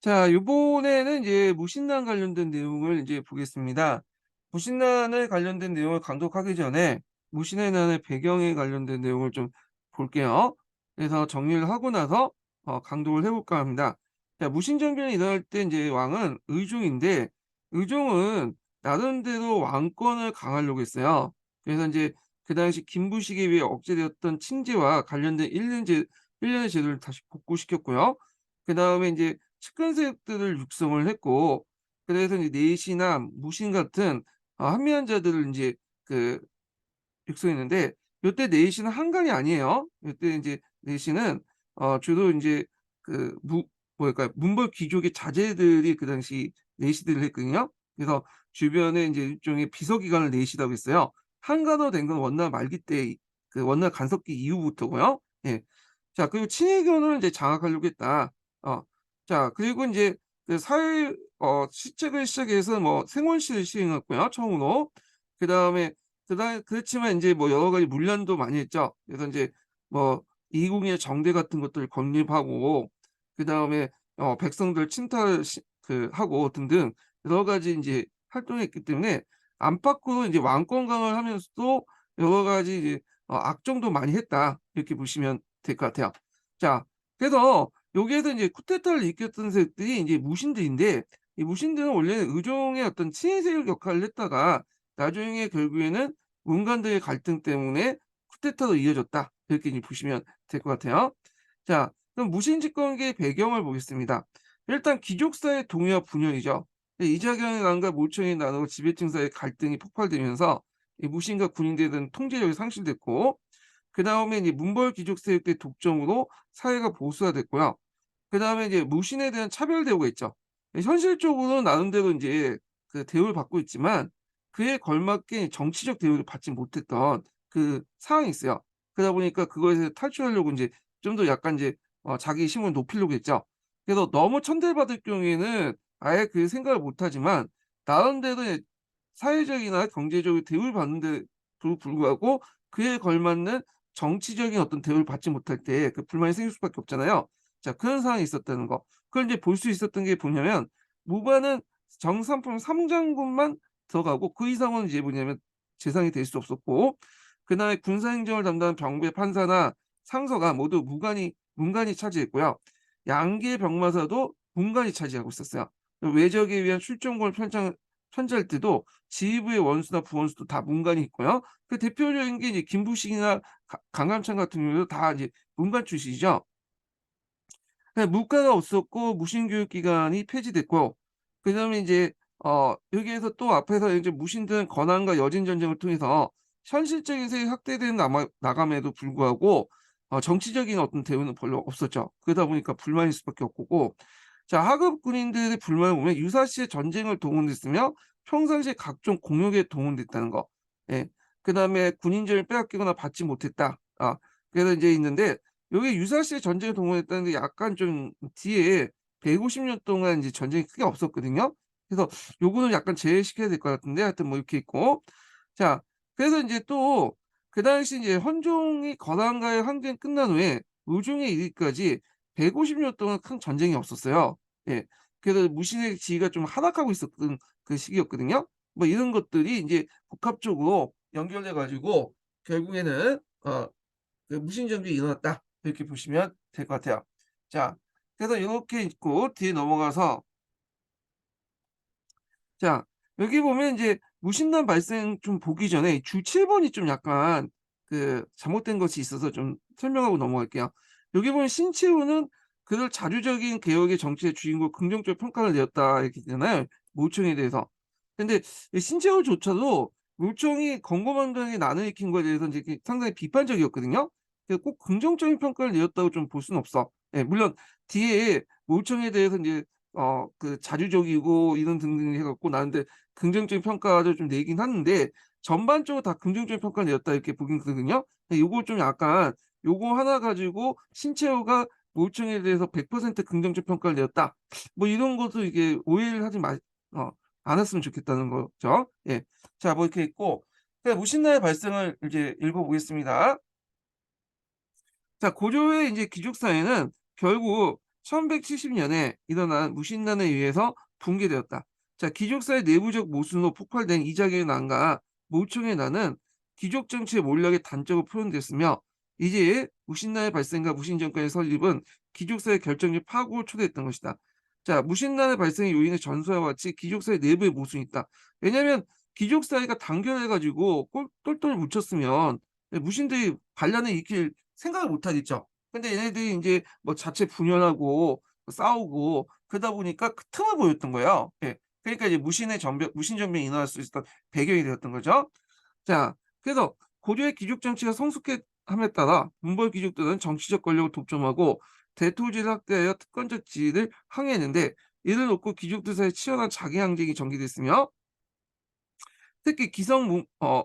자, 요번에는 이제 무신난 관련된 내용을 이제 보겠습니다. 무신난에 관련된 내용을 감독하기 전에 무신의 난의 배경에 관련된 내용을 좀 볼게요. 그래서 정리를 하고 나서 강독을 해 볼까 합니다. 자, 무신정변이 일어날 때 이제 왕은 의종인데 의종은 나름대로 왕권을 강화하려고 했어요. 그래서 이제 그 당시 김부식에 의해 억제되었던 칭제와 관련된 일련의 제도를 다시 복구시켰고요. 그다음에 이제 측근 세력들을 육성을 했고, 그래서 이제 내시나 무신 같은 한미한 자들을 인제 그 육성했는데, 요때 내시는 한간이 아니에요. 요때 인제 내시는 주로 인제 그 뭐랄까요, 문벌 귀족의 자제들이 그 당시 내시들을 했거든요. 그래서 주변에 인제 일종의 비서기관을 내시라고 했어요. 한간으로 된 건 원나 말기 때 그 원나 간섭기 이후부터고요. 예. 자, 그리고 친위견을 이제 장악하려고 했다. 어 자, 그리고 인제 그 사회 시책을 시작해서 뭐 생원시를 시행했고요, 처음으로. 그다음에 그렇지만 인제 뭐 여러 가지 문란도 많이 했죠. 그래서 인제 뭐 이궁의 정대 같은 것들을 건립하고, 그다음에 백성들 침탈 하고 등등 여러 가지 인제 활동했기 때문에 안팎으로 인제 왕권 강화를 하면서도 여러 가지 이제 악정도 많이 했다, 이렇게 보시면 될 것 같아요. 자, 그래서 여기에서 인제 쿠데타를 일으켰던 세력들이 인제 무신들인데, 이 무신들은 원래는 의종의 어떤 친위 세력 역할을 했다가 나중에 결국에는 문관들의 갈등 때문에 쿠데타로 이어졌다, 이렇게 이제 보시면 될 것 같아요. 자, 그럼 무신 집권기의 배경을 보겠습니다. 일단 귀족사의 동요와 분열이죠. 이자경의 난과 모청이 나누고 지배층 사이의 갈등이 폭발되면서 이 무신과 군인들에 대한 통제력이 상실됐고, 그다음에 이제 문벌 귀족 세력의 독점으로 사회가 보수화됐고요. 그다음에 이제 무신에 대한 차별 대우가 있죠. 현실적으로는 나름대로 인제 그 대우를 받고 있지만 그에 걸맞게 정치적 대우를 받지 못했던 그 상황이 있어요. 그러다 보니까 그거에서 탈출하려고 인제 좀 더 약간 인제 자기 힘을 높이려고 했죠. 그래서 너무 천대받을 경우에는 아예 그 생각을 못 하지만 나름대로의 사회적이나 경제적으로 대우를 받는데도 불구하고 그에 걸맞는 정치적인 어떤 대우를 받지 못할 때 그 불만이 생길 수밖에 없잖아요. 자, 그런 상황이 있었다는 거. 그걸 인제 볼 수 있었던 게 뭐냐면, 무관은 정삼품 3 장군만 들어가고 그 이상은 이제 뭐냐면 재상이 될 수 없었고, 그다음에 군사 행정을 담당하는 병부의 판사나 상서가 모두 문관이 차지했고요. 양기의 병마사도 문관이 차지하고 있었어요. 외적에 의한 출정권을 편찬할 때도 지휘부의 원수나 부원수도 다 문관이 있고요. 그 대표적인 게 이제 김부식이나 강감찬 같은 경우도 다 이제 문관 출신이죠. 네, 물가가 없었고 무신교육 기관이 폐지됐고, 그다음에 인제 여기에서 또 앞에서 이제 무신들은 건한과 여진 전쟁을 통해서 현실적인 세력이 확대돼 나감에도 불구하고 정치적인 어떤 대우는 별로 없었죠. 그러다 보니까 불만일 수밖에 없고, 자, 하급 군인들의 불만을 보면 유사시에 전쟁을 동원했으며 평상시에 각종 공역에 동원됐다는 거. 예. 그다음에 군인들을 빼앗기거나 받지 못했다. 그래서 인제 있는데, 요게 유사시에 전쟁에 동원했다는 게 약간 좀 뒤에 150년 동안 이제 전쟁이 크게 없었거든요. 그래서 요거는 약간 제외시켜야 될 것 같은데, 하여튼 뭐 이렇게 있고. 자, 그래서 인제 또 그 당시 이제 헌종이 건한과의 항쟁이 끝난 후에 의종에 이르기까지 150년 동안 큰 전쟁이 없었어요. 예. 그래서 무신의 지위가 좀 하락하고 있었던 그 시기였거든요. 뭐 이런 것들이 인제 복합적으로 연결돼 가지고 결국에는 그 무신정변이 일어났다, 이렇게 보시면 될 것 같아요. 자, 그래서 요렇게 있고 뒤에 넘어가서, 자, 여기 보면 인제 무신난 발생 좀 보기 전에 주 7 번이 좀 약간 그 잘못된 것이 있어서 좀 설명하고 넘어갈게요. 여기 보면 신채호는 그들 자주적인 개혁의 정치의 주인공 긍정적 평가를 내렸다, 이렇게 되잖아요, 모청에 대해서. 근데 이 신채호조차도 모청이 권고만장에 난을 일으킨 거에 대해서 인제 상당히 비판적이었거든요. 그래서 꼭 긍정적인 평가를 내렸다고 좀 볼 수는 없어. 예, 물론 뒤에 모청에 대해서 인제 그 자주적이고 이런 등등 해 갖고 나는데 긍정적인 평가를 좀 내긴 하는데 전반적으로 다 긍정적인 평가를 내렸다, 이렇게 보긴 그러거든요. 근데 요걸 좀 약간 요거 하나 가지고 신채호가 모청에 대해서 100% 긍정적 평가를 내렸다, 뭐 이런 것도 이게 오해를 하지 어 않았으면 좋겠다는 거죠. 예. 자, 뭐 이렇게 있고, 무신나의 발생을 이제 읽어 보겠습니다. 자, 고조의 인제 귀족 사회는 결국 1170년에 일어난 무신난에 의해서 붕괴되었다. 자, 귀족사의 내부적 모순으로 폭발된 이자계의 난과 모총의 난은 귀족 정치의 몰락의 단적으로 표현됐으며 이제 무신난의 발생과 무신정권의 설립은 귀족사의 결정적 파국을 초래했던 것이다. 자, 무신난의 발생의 요인은 전서와 같이 귀족사의 내부에 모순이 있다. 왜냐하면 귀족 사회가 단결해가지고 똘똘 뭉쳤으면 무신들이 반란을 일으킬 생각을 못 하겠죠. 근데 얘네들이 이제 뭐 자체 분열하고 싸우고 그러다 보니까 그 틈을 보였던 거예요. 예. 그러니까 이제 무신 정변이 일어날 수 있었던 배경이 되었던 거죠. 자, 그래서 고려의 귀족 정치가 성숙함에 따라 문벌 귀족들은 정치적 권력을 독점하고 대토지를 확대하여 특권적 지위를 항해했는데 이를 놓고 귀족들 사이에 치열한 자기 항쟁이 전개됐으며 특히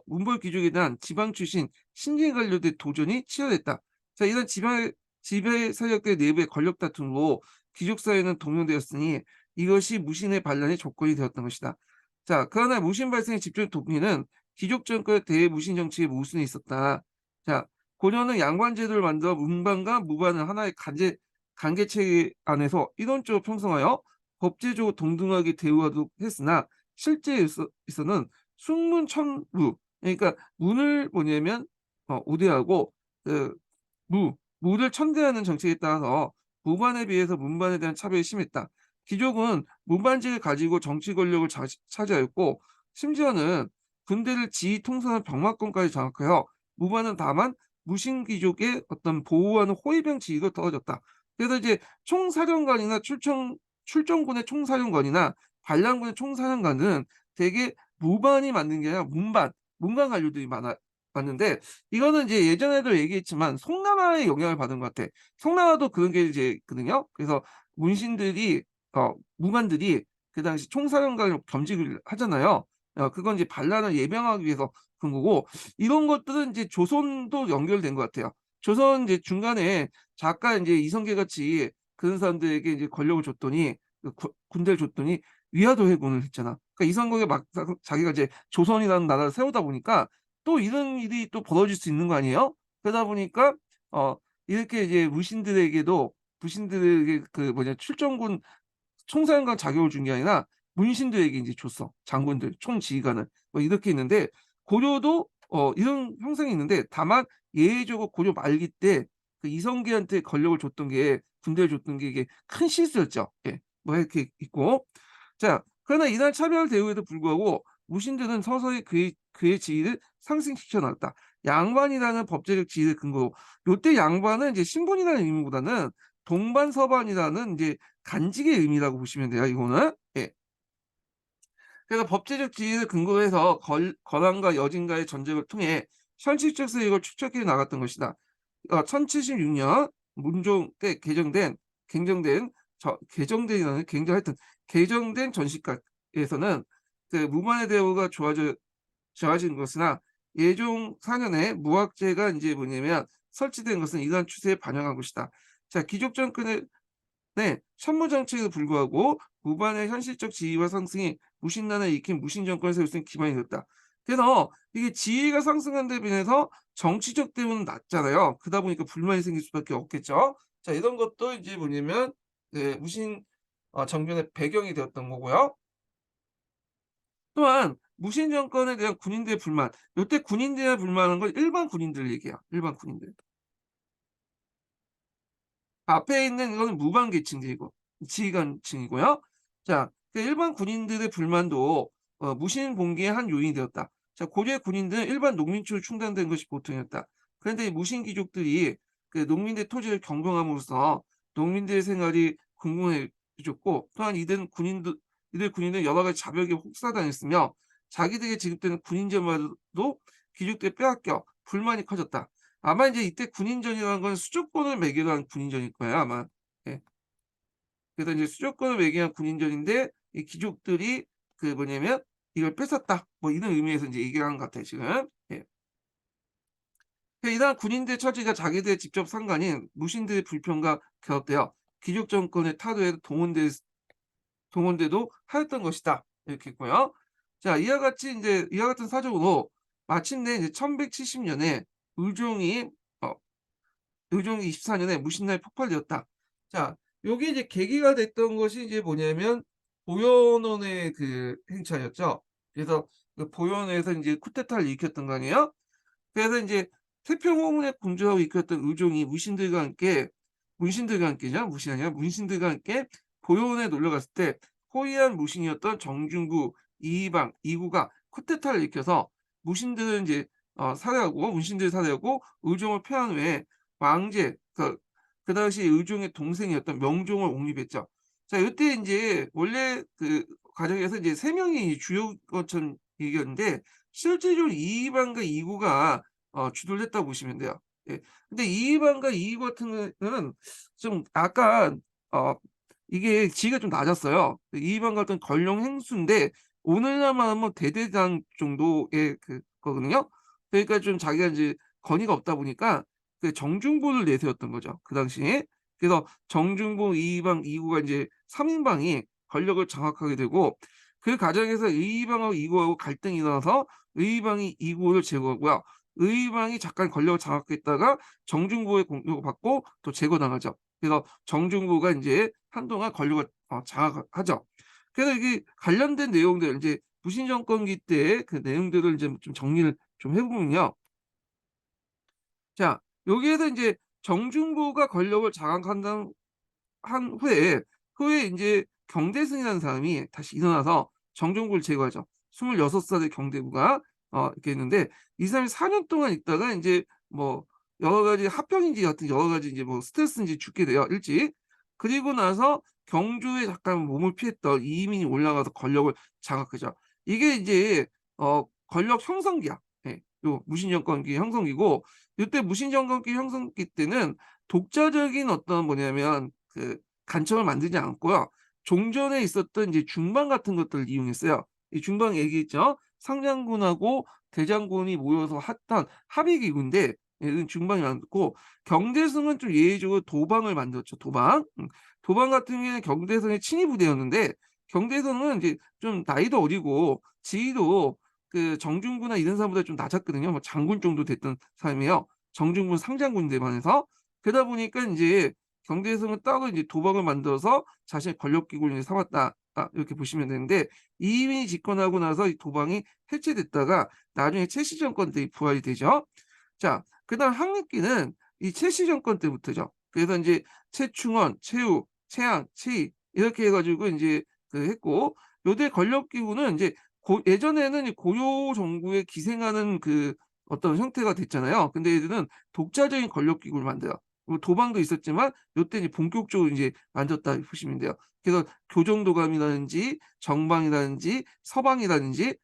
문벌 귀족에 대한 지방 출신 신진 관료들의 도전이 치열했다. 자, 이런 지배 세력들 내부의 권력 다툼으로 귀족 사회는 동요되었으니 이것이 무신의 반란의 조건이 되었던 것이다. 자, 그러나 무신 발생의 집중 동기는 귀족 정권의 대무신 정치의 모순에 있었다. 자, 고려는 양반 제도를 만들어 문반과 무반을 하나의 관계체계 안에서 이론적으로 형성하여 법제적으로 동등하게 대우하도록 했으나 실제에 있어는 숙문천무, 그러니까 문을 뭐냐면 우대하고 그 무를 천대하는 정책에 따라서 무반에 비해서 문반에 대한 차별이 심했다. 귀족은 문반직을 가지고 정치 권력을 차지하였고 심지어는 군대를 지휘 통솔하는 병마권까지 장악하여 무반은 다만 무신귀족의 어떤 보호하는 호위병 지위가 떨어졌다. 그래서 이제 총사령관이나 출정군의 총사령관이나 반란군의 총사령관은 대개 무반이 맞는 게 아니라 문관 관료들이 맞는데 이거는 이제 예전에도 얘기했지만 송나라의 영향을 받은 것 같아. 송나라도 그런 게 이제 있거든요. 그래서 문신들이 무관들이 그 당시 총사령관으로 겸직을 하잖아요. 그건 이제 반란을 예방하기 위해서 그런 거고 이런 것들은 이제 조선도 연결된 것 같아요. 조선 이제 중간에 작가 이제 이성계 같이 그런 사람들에게 이제 권력을 줬더니 군대를 줬더니 위화도 해군을 했잖아. 그러니까 이성계가 막 자기가 이제 조선이라는 나라를 세우다 보니까 또 이런 일이 또 벌어질 수 있는 거 아니에요? 그러다 보니까 이렇게 이제 부신들에게 그 뭐냐 출정군 총사령관 자격을 준 게 아니라 문신들에게 이제 줬어. 장군들, 총지휘관을. 뭐 이렇게 있는데 고려도 이런 형성이 있는데 다만 예외적으로 고려 말기 때 그 이성계한테 권력을 줬던 게 군대를 줬던 게 이게 큰 실수였죠. 예. 뭐 이렇게 있고. 자, 그러나 이날 차별 대우에도 불구하고 무신들은 서서히 그의 지위를 상승시켜 나갔다. 양반이라는 법제적 지위를 근거로 요때 양반은 이제 신분이라는 의미보다는 동반서반이라는 이제 간직의 의미라고 보시면 돼요. 이거는. 예. 그래서 법제적 지위를 근거로 해서 거란과 여진과의 전쟁을 통해 현실적 수익을 축적해 나갔던 것이다. 1076년 문종 때 개정된 전시가에서는 그 무반의 대우가 좋아진 것이나 예종 4년에 무학제가 이제 뭐냐면 설치된 것은 이러한 추세에 반영한 것이다. 자, 귀족 정권의 천무 정책에도 불구하고 무반의 현실적 지위와 상승이 무신난을 일으킨 무신 정권을 세울 수 있는 기반이 되었다. 그래서 이게 지위가 상승한 데 비해서 정치적 대우는 낮잖아요. 그러다 보니까 불만이 생길 수밖에 없겠죠. 자, 이런 것도 이제 뭐냐면 무신 정변의 배경이 되었던 거고요. 또한 무신 정권에 대한 군인들의 불만, 이때 군인들의 불만한 건 일반 군인들 얘기야. 일반 군인들. 앞에 있는 이거는 무방계층들이고 지휘관층이고요. 자, 그 일반 군인들의 불만도 무신 봉기의 한 요인이 되었다. 자, 고려의 군인들은 일반 농민촌을 충당된 것이 보통이었다. 그런데 이 무신 귀족들이 그 농민들의 토지를 경영함으로써 농민들의 생활이 궁금해졌고 또한 이들 군인들은 여러 가지 자벽에 혹사당했으며 자기들에게 지급되는 군인제마도 귀족들에 빼앗겨 불만이 커졌다. 아마 이제 이때 군인전이라는 건 수족권을 매개로 한 군인전일 거예요, 아마. 예. 그래서 이제 수족권을 매개한 군인전인데 이 귀족들이 그 뭐냐면 이걸 뺏었다. 뭐 이런 의미에서 이제 얘기를 한 것 같아요, 지금. 예. 이러한 군인들 처지가 자기들의 직접 상관인 무신들의 불평과 결합되어 귀족 정권의 타도에 동원돼도 하였던 것이다. 이렇게 했고요. 자, 이와 같은 사정으로 마침내 이제 1170년에 의종이 24년에 무신난이 폭발되었다. 자, 요게 이제 계기가 됐던 것이 이제 뭐냐면 보현원의 그 행차였죠. 그래서 그 보현원에서 인제 쿠데타를 일으켰던 거 아니에요? 그래서 인제 태평홍해 군주하고 이끌었던 의종이 문신들과 함께죠. 무신이 아니라 문신들과 함께 보현원에 놀러 갔을 때 호위한 무신이었던 정중부, 이의방, 이구가 쿠데타를 일으켜서 무신들을 인제 살해하고 문신들을 살해하고 의종을 패한 후에 왕제 그 당시 의종의 동생이었던 명종을 옹립했죠. 자 요때 인제 원래 그 과정에서 이제 3 명이 주요 거천 얘기였는데 실질적으로 이의방과 이구가 주도를 했다고 보시면 돼요. 예. 근데 이의방과 이구 같은 경우는 좀 약간 어 이게 지위가 좀 낮았어요. 이의방 같은 권력 행수인데 오늘날만 하면 대대장 정도의 거거든요. 그러니까 좀 자기가 인제 권위가 없다 보니까 그 정중부를 내세웠던 거죠, 그 당시에. 그래서 정중부, 이의방, 이구가 인제 3 인방이 권력을 장악하게 되고 그 과정에서 의의방하고 이구하고 갈등이 일어나서 의의방이 이구를 제거하고요. 의의방이 잠깐 권력을 장악했다가 정중부의 공격을 받고 또 제거당하죠. 그래서 정중부가 인제 한동안 권력을 장악하죠. 그래서 이게 관련된 내용들 인제 무신 정권기 때의 그 내용들을 이제 좀 정리를 좀 해 보면요. 자 여기에서 인제 정중부가 권력을 장악한 후에 인제 경대승이라는 사람이 다시 일어나서 정중부를 제거하죠. 26 살의 경대부가 이렇게 있는데 이 사람이 4년 동안 있다가 인제 뭐 여러 가지 합병인지 여하튼 여러 가지 인제 뭐 스트레스인지 죽게 돼요, 일찍. 그리고 나서 경주에 잠깐 몸을 피했던 이민이 올라가서 권력을 장악하죠. 이게 인제 권력 형성기야. 예. 요 무신정권기 형성기고 요때 무신정권기 형성기 때는 독자적인 어떤 뭐냐면 간첩을 만들지 않았고요. 종전에 있었던 이제 중방 같은 것들을 이용했어요. 이 중방 얘기했죠. 상장군하고 대장군이 모여서 했던 합의 기구인데 얘는 중방이 많고 경대성은 좀 예외적으로 도방을 만들었죠, 도방. 도방 같은 경우에는 경대성의 친위 부대였는데 경대성은 이제 좀 나이도 어리고 지위도 그 정중부나 이런 사람보다 좀 낮았거든요. 뭐 장군 정도 됐던 사람이에요. 정중부는 상장군인데 반해서. 그러다 보니까 인제 경대성은 따로 이제 도박을 만들어서 자신의 권력 기구를 이제 삼았다. 이렇게 보시면 되는데 이민이 집권하고 나서 이 도방이 해체됐다가 나중에 최씨 정권 때 부활이 되죠. 자 그다음 황립기는 이 최씨 정권 때부터죠. 그래서 인제 최충원, 최후, 최양, 최희 이렇게 해 가지고 인제 했고 요때 권력 기구는 인제 예전에는 이 고려 정부에 기생하는 어떤 형태가 됐잖아요. 근데 얘들은 독자적인 권력 기구를 만들어요. 뭐 도방도 있었지만 요때 이제 본격적으로 인제 만들었다 보시면 돼요. 그래서 교정도감이라든지 정방이라든지 서방이라든지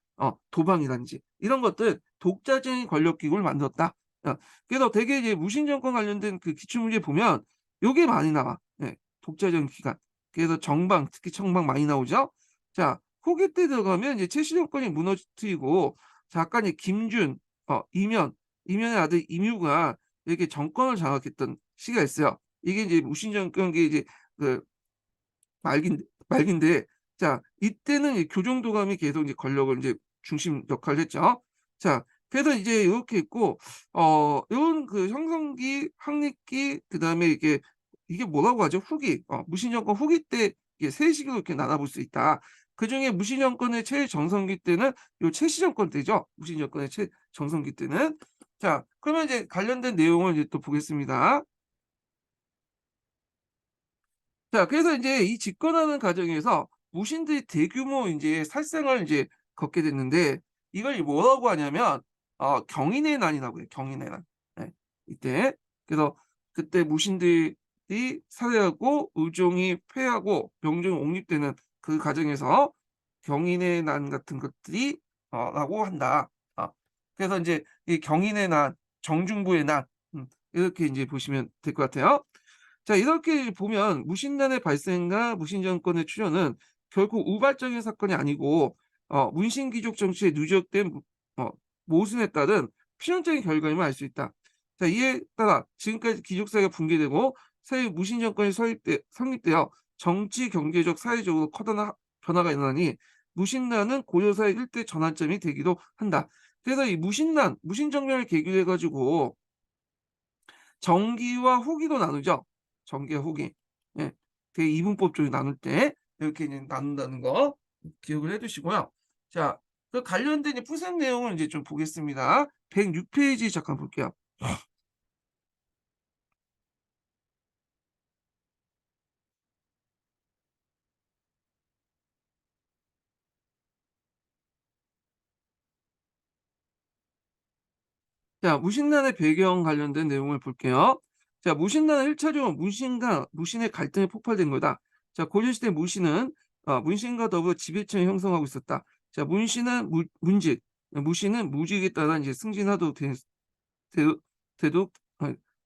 도방이라든지 이런 것들 독자적인 권력 기구를 만들었다. 어 그래서 되게 이제 무신정권 관련된 그 기출문제 보면 요게 많이 나와. 예. 독자적인 기관. 그래서 정방, 특히 청방 많이 나오죠. 자 후기 때 들어가면 이제 최씨 정권이 무너뜨리고 잠깐 이 김준, 이면의 아들 임유가 이렇게 정권을 장악했던 시기가 있어요. 이게 이제 무신 정권기 이제 그 말기인데 자 이때는 이 교정도감이 계속 이제 권력을 인제 중심 역할을 했죠. 자 그래서 이제 요렇게 있고 요런 형성기, 확립기 그다음에 이게 뭐라고 하죠? 후기. 무신정권 후기 때 이게 세 시기로 이렇게 나눠 볼 수 있다. 그중에 무신정권의 최정성기 때는 요 최씨정권 때죠. 무신정권의 최정성기 때는. 자 그러면 이제 관련된 내용을 이제 또 보겠습니다. 자 그래서 인제 이 집권하는 과정에서 무신들이 대규모 인제 살생을 인제 겪게 됐는데 이걸 뭐라고 하냐면 경인의 난이라고 해요, 경인의 난. 예. 이때. 그래서 그때 무신들이 살해하고 의종이 패하고 명종이 옹립되는 그 과정에서 경인의 난 같은 것들이 라고 한다. 그래서 인제 이 경인의 난, 정중부의 난 이렇게 인제 보시면 될 것 같아요. 자 이렇게 보면 무신난의 발생과 무신정권의 출현은 결국 우발적인 사건이 아니고 문신귀족 정치에 누적된 어 모순에 따른 필연적인 결과임을 알 수 있다. 자 이에 따라 지금까지 귀족사회가 붕괴되고 새의 무신정권이 성립되어 정치, 경제적, 사회적으로 커다란 변화가 일어나니 무신난은 고려사의 일대 전환점이 되기도 한다. 그래서 이 무신정변을 계기로 해 가지고 정기와 후기로 나누죠. 정기와 후기. 예. 이분법 쪽에 나눌 때 이렇게 이제 나눈다는 거 기억을 해 두시고요. 자, 그 관련된 이제 풀색 내용을 이제 좀 보겠습니다. 106 페이지 잠깐 볼게요. 자, 무신론의 배경 관련된 내용을 볼게요. 자, 무신론은 1 차적으로 문신과 무신의 갈등이 폭발된 거다. 자, 고려시대 무신은 문신과 더불어 지배층을 형성하고 있었다. 자, 문신은 문직, 무신은 무직에 따라 이제 승진하도 되어 되도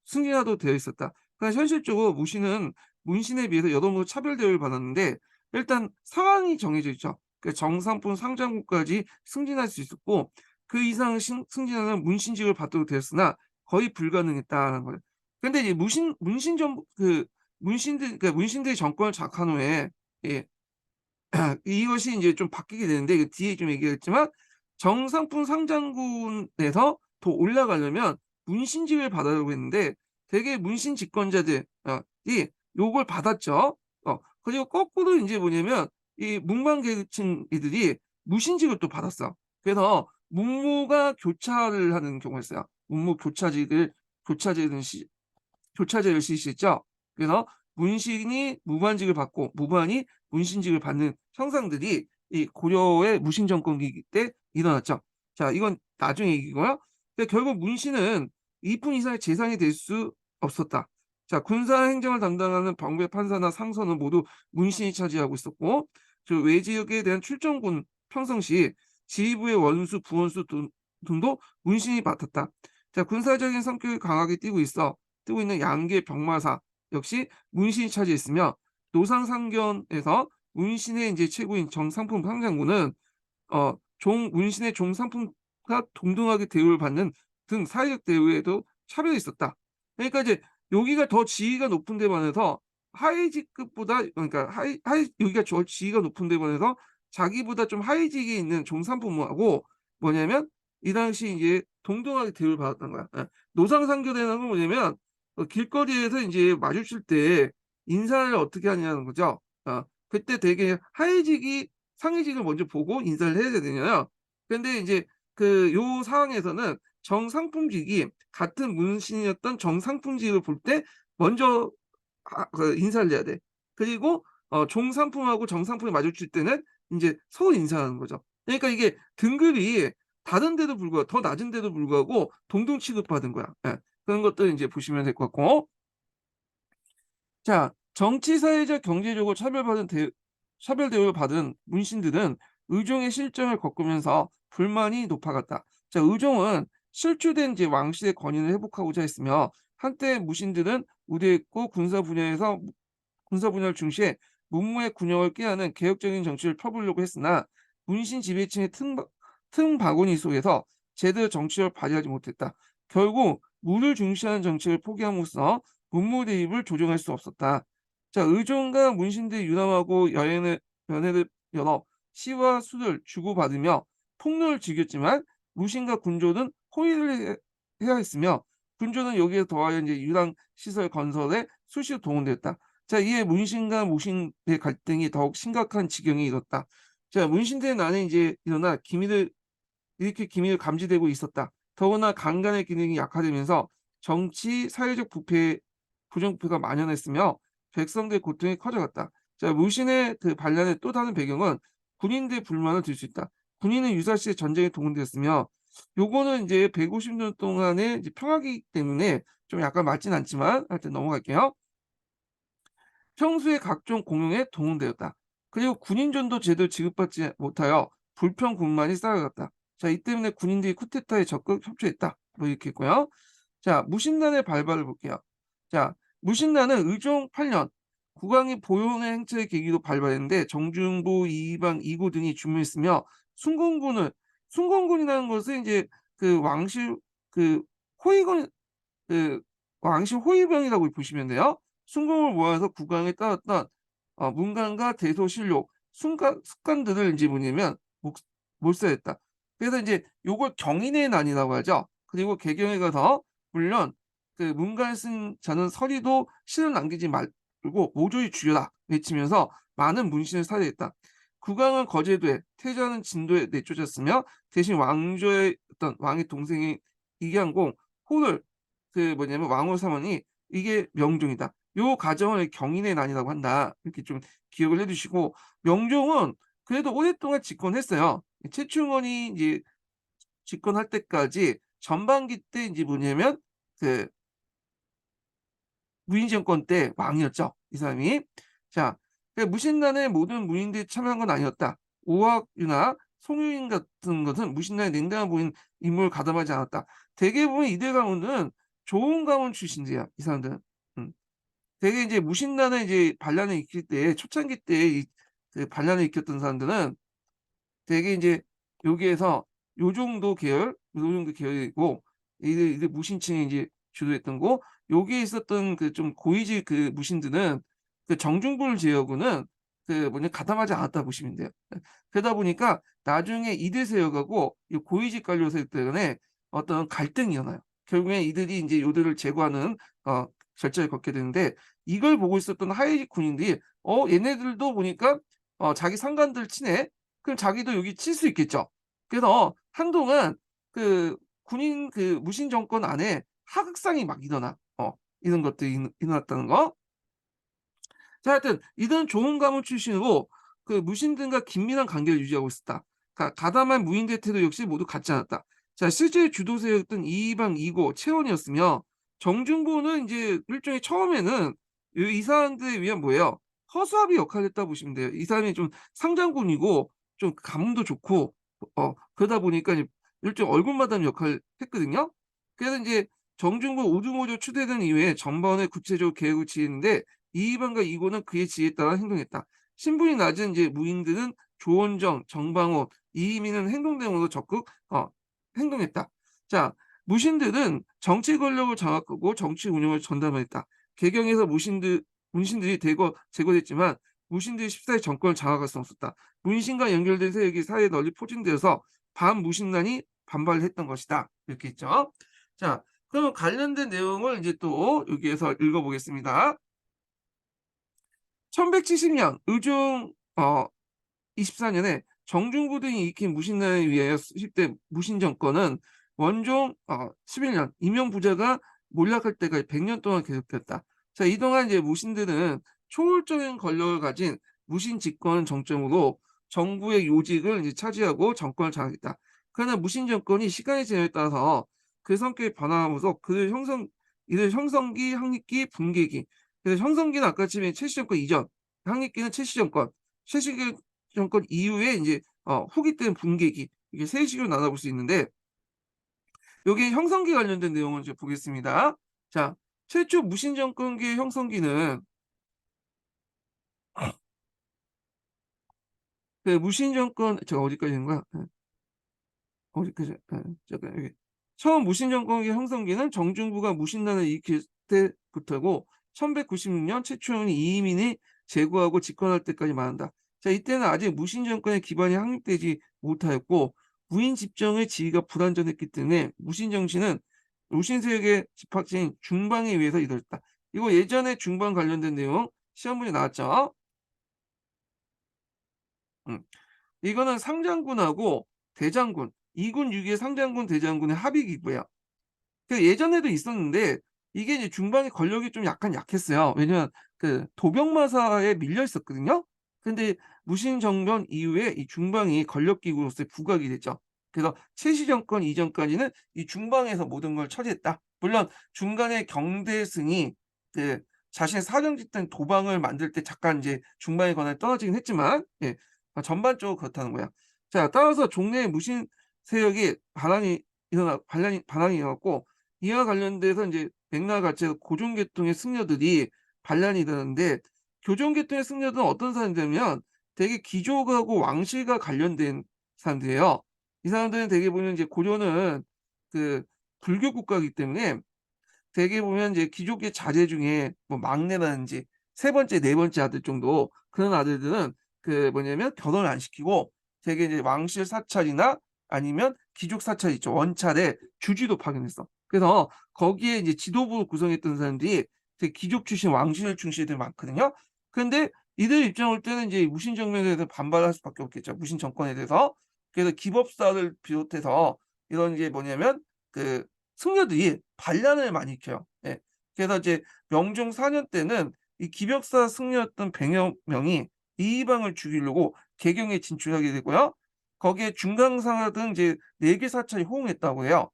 승진하도록 되어 있었다. 그러니까 현실적으로 무신은 문신에 비해서 여러모로 차별 대우를 받았는데 일단 상황이 정해져 있죠. 그 정상품 상장군까지 승진할 수 있었고 그 이상 승진하는 문신직을 받도록 되었으나 거의 불가능했다는 거예요. 근데 이제 문신전 그러니까 문신들이 정권을 장악한 후에 예 이것이 인제 좀 바뀌게 되는데 그 뒤에 좀 얘기하겠지만 정상품 상장군에서 더 올라가려면 문신직을 받으려고 했는데 대개 문신 집권자들 이 요걸 받았죠. 그리고 거꾸로 인제 뭐냐면 이 문관 계층 이들이 무신직을 또 받았어. 그래서 문무가 교차를 하는 경우가 있어요. 문무 교차제를 교차제를 실시했죠. 그래서 문신이 무관직을 받고 무관이 문신직을 받는 형상들이 이 고려의 무신 정권기기 때 일어났죠. 자, 이건 나중 얘기고요. 근데 결국 문신은 2푼 이상의 재산이 될 수 없었다. 자, 군사 행정을 담당하는 방배 판사나 상서는 모두 문신이 차지하고 있었고 그 외지역에 대한 출정군 평성시 지휘부의 원수, 부원수 등도 문신이 맡았다. 자, 군사적인 성격이 강하게 띠고 있는 양계 병마사 역시 문신이 차지했으며 노상상견에서 문신의 이제 최고인 정상품 상장군은 문신의 종상품과 동등하게 대우를 받는 등 사회적 대우에도 차별이 있었다. 그러니까 이제 여기가 더 지위가 높은 데 반해서 하위직급보다 그러니까 여기가 지위가 높은 데 반해서 자기보다 좀 하위직에 있는 종산품하고 뭐냐면 이 당시 이제 동등하게 대우를 받았던 거야. 예. 노상상견이라는 건 뭐냐면 길거리에서 인제 마주칠 때 인사를 어떻게 하냐는 거죠. 그때 되게 하위직이 상위직을 먼저 보고 인사를 해야 되잖아요. 근데 인제 요 상황에서는 정상품직이 같은 문신이었던 정상품직을 볼 때 먼저 인사를 해야 돼. 그리고 종상품하고 정상품이 마주칠 때는 인제 서로 인사하는 거죠. 그러니까 이게 등급이 다른데도 불구하고 더 낮은데도 불구하고 동등 취급받은 거야. 예. 그런 것들 인제 보시면 될 것 같고 자, 정치, 사회적, 경제적으로 차별 대우를 받은 문신들은 의종의 실정을 겪으면서 불만이 높아갔다. 자, 의종은 실추된 이제 왕실의 권위를 회복하고자 했으며 한때 무신들은 우대했고 군사 분야를 중시해 문무의 균형을 깨하는 개혁적인 정치를 펴보려고 했으나 문신 지배층의 틈바구니 속에서 제대로 정치를 발휘하지 못했다. 결국 무를 중시하는 정책을 포기함으로써 문무 대입을 조정할 수 없었다. 자, 의존과 문신들이 유람하고 연회를 열어 시와 술을 주고받으며 폭로를 즐겼지만 무신과 군조는 호의를 해야 했으며 군조는 여기에 더하여 이제 유랑 시설 건설에 수시로 동원됐다. 자, 이에 문신과 무신의 갈등이 더욱 심각한 지경에 이뤘다. 자, 문신들의 난에 이제 일어나 기밀을 감지되고 있었다. 더구나 강간의 기능이 약화되면서 정치, 사회적 부정부패가 만연했으며 백성들의 고통이 커져갔다. 자, 무신의 반란의 또 다른 배경은 군인들의 불만을 들 수 있다. 군인은 유사시에 전쟁에 동원되었으며 요거는 이제 150년 동안의 이제 평화기이기 때문에 좀 약간 맞진 않지만 하여튼 넘어갈게요. 평소에 각종 공용에 동원되었다. 그리고 군인전도 제대로 지급받지 못하여 불평군만이 쌓여갔다. 자, 이 때문에 군인들이 쿠데타에 적극 협조했다. 뭐 이렇게 있고요. 자, 무신란의 발발을 볼게요. 자, 무신란은 의종 8년 국왕이 보용의 행차의 계기로 발발했는데 정중부, 이방, 이고 등이 주문했으며 순공군이라는 것은 이제 왕실 호위군 그 왕실 호위병이라고 보시면 돼요. 순공을 모아서 국왕에 따랐던 문관과 대소실록 습관들을 인제 뭐냐면 몰수했다. 그래서 인제 요걸 경인의 난이라고 하죠. 그리고 개경에 가서 물론 문관을 쓴 자는 서리도 시를 남기지 말고 모조리 죽여라. 외치면서 많은 문신을 살해했다. 국왕은 거제도에, 태자는 진도에 내쫓았으며 대신 왕조의 어떤 왕의 동생인 이경공, 호를 왕으로 삼으니 이게 명종이다. 요 과정을 경인의 난이라고 한다. 이렇게 좀 기억을 해두시고, 명종은 그래도 오랫동안 집권했어요. 최충원이 이제 집권할 때까지 전반기 때 이제 뭐냐면 그 무인 정권 때 왕이었죠, 이 사람이. 자, 무신난에 모든 무인들이 참여한 건 아니었다. 오학유나 송유인 같은 것은 무신난에 냉담한 무인 임무를 가담하지 않았다. 대개 보면 이들 가문은 좋은 가문 출신들이야, 이 사람들은. 음. 되게 이제 무신난에 이제 반란을 일으킬 때, 초창기 때 그 반란을 일으켰던 사람들은 되게 이제 여기에서 요 정도 계열, 요 정도 계열이고, 이들 무신층이 이제 주도했던 거, 여기에 있었던 그 좀 고위직 그 무신들은 그 정중부를 제외하고는 가담하지 않았다 보시면 돼요. 그러다 보니까 나중에 이들 세력하고 이 고위직 관료 세력 때문에 어떤 갈등이 일어나요. 결국에 이들이 이제 요들을 제거하는 절차를 걷게 되는데, 이걸 보고 있었던 하위직 군인들이 얘네들도 보니까 자기 상관들 치네. 그럼 자기도 여기 칠 수 있겠죠. 그래서 한동안 그 군인 그 무신 정권 안에 하극상이 막 일어나. 이런 것들이 일어났다는 거. 자, 하여튼 이들은 좋은 가문 출신으로 그 무신들과 긴밀한 관계를 유지하고 있었다. 가담한 무인들의 태도 역시 모두 같지 않았다. 자, 실제 주도 세력은 이방, 이고, 채원이었으며, 정중부는 이제 일종의 처음에는 이 사람들에 위한 뭐예요? 허수아비 역할을 했다 보시면 돼요. 이 사람이 좀 상장군이고 좀 가문도 좋고 그러다 보니까 이제 일종 얼굴 마담 역할을 했거든요. 그래서 이제 정중부 오두모조 추대된 이후에 전반에 구체적으로 계획을 지었는데, 이이방과 이고는 그의 지혜에 따라 행동했다. 신분이 낮은 이제 무인들은 조원정, 정방호, 이이민은 행동대응으로 적극 행동했다. 자, 무신들은 정치 권력을 장악하고 정치 운영을 전담했다. 개경에서 문신들이 대거 제거됐지만 무신들이 쉽사리 정권을 장악할 수 없었다. 문신과 연결된 세력이 사회에 널리 포진되어서 반무신란이 반발을 했던 것이다. 이렇게 있죠. 자, 그럼 관련된 내용을 이제 또 여기에서 읽어보겠습니다. 1170년 의중 24년에 정중부 등이 일으킨 무신난에 의하여 수립된 무신정권은 원종 11년 임명부자가 몰락할 때까지 100년 동안 계속됐다. 자, 이동안 이제 무신들은 초월적인 권력을 가진 무신 집권 정점으로 정부의 요직을 이제 차지하고 정권을 장악했다. 그러나 무신 정권이 시간의 지남에 따라서 그 성격이 변화하면서 이들 형성기, 항립기, 분계기. 그래서 형성기는 아까 지금 최씨 정권 이전, 항립기는 최씨 정권, 최씨 정권 이후에 이제 후기 때는 분계기, 이게 세 식으로 나눠볼 수 있는데, 여기 형성기 관련된 내용을 이제 보겠습니다. 자, 최초 무신 정권기의 형성기는 그 무신 정권 제가 어디까지 있는 거야? 어디까지? 잠깐 여기 처음 무신 정권기 형성기는 정중부가 무신난을 일으킬 때부터고 1196년 최초는 이이민이 제거하고 집권할 때까지 말한다. 자, 이때는 아직 무신 정권의 기반이 확립되지 못하였고 무인 집정의 지위가 불완전했기 때문에 무신 정신은 무신 세력의 집합체인 중방에 의해서 이루어졌다. 이거 예전에 중방 관련된 내용 시험 문제 나왔죠? 음. 이거는 상장군하고 대장군, 2군 6위의 상장군, 대장군의 합의기고요. 예전에도 있었는데 이게 이제 중방의 권력이 좀 약간 약했어요. 왜냐면 그 도병마사에 밀려 있었거든요. 근데 무신 정변 이후에 이 중방이 권력 기구로서 부각이 됐죠. 그래서 최씨 정권 이전까지는 이 중방에서 모든 걸 처리했다. 물론 중간에 경대승이 그 자신의 사정 짓던 도방을 만들 때 잠깐 이제 중방의 권한이 떨어지긴 했지만, 전반적으로 그렇다는 거야. 자, 따라서 종래의 무신 세력이 반란이 일어났고, 이와 관련돼서 이제 맥락을 같이 해서 고종계통의 승려들이 반란이 일어났는데, 교종계통의 승려들은 어떤 사람들이냐면 되게 귀족하고 왕실과 관련된 사람들이에요. 이 사람들은 되게 보면 이제 고려는 그 불교 국가이기 때문에 되게 보면 이제 귀족의 자제 중에 뭐 막내라든지 세 번째, 네 번째 아들 정도 그런 아들들은 결혼을 안 시키고 되게 이제 왕실 사찰이나 아니면 귀족 사찰 있죠. 원찰에 주지도 파견했어. 그래서 거기에 이제 지도부를 구성했던 사람들이 되게 귀족 출신 왕실 출신들이 많거든요. 그런데 이들 입장을 때는 이제 무신 정권에 대해서 반발할 수밖에 없겠죠. 무신 정권에 대해서. 그래서 기법사를 비롯해서 이런 이제 뭐냐면 그 승려들이 반란을 많이 일으켜요. 예. 그래서 이제 명종 4년 때는 이 기벽사 승려였던 100여 명이 이방을 죽이려고 개경에 진출하게 되고요. 거기에 중강사 등 이제 4개 사찰이 호응했다고 해요.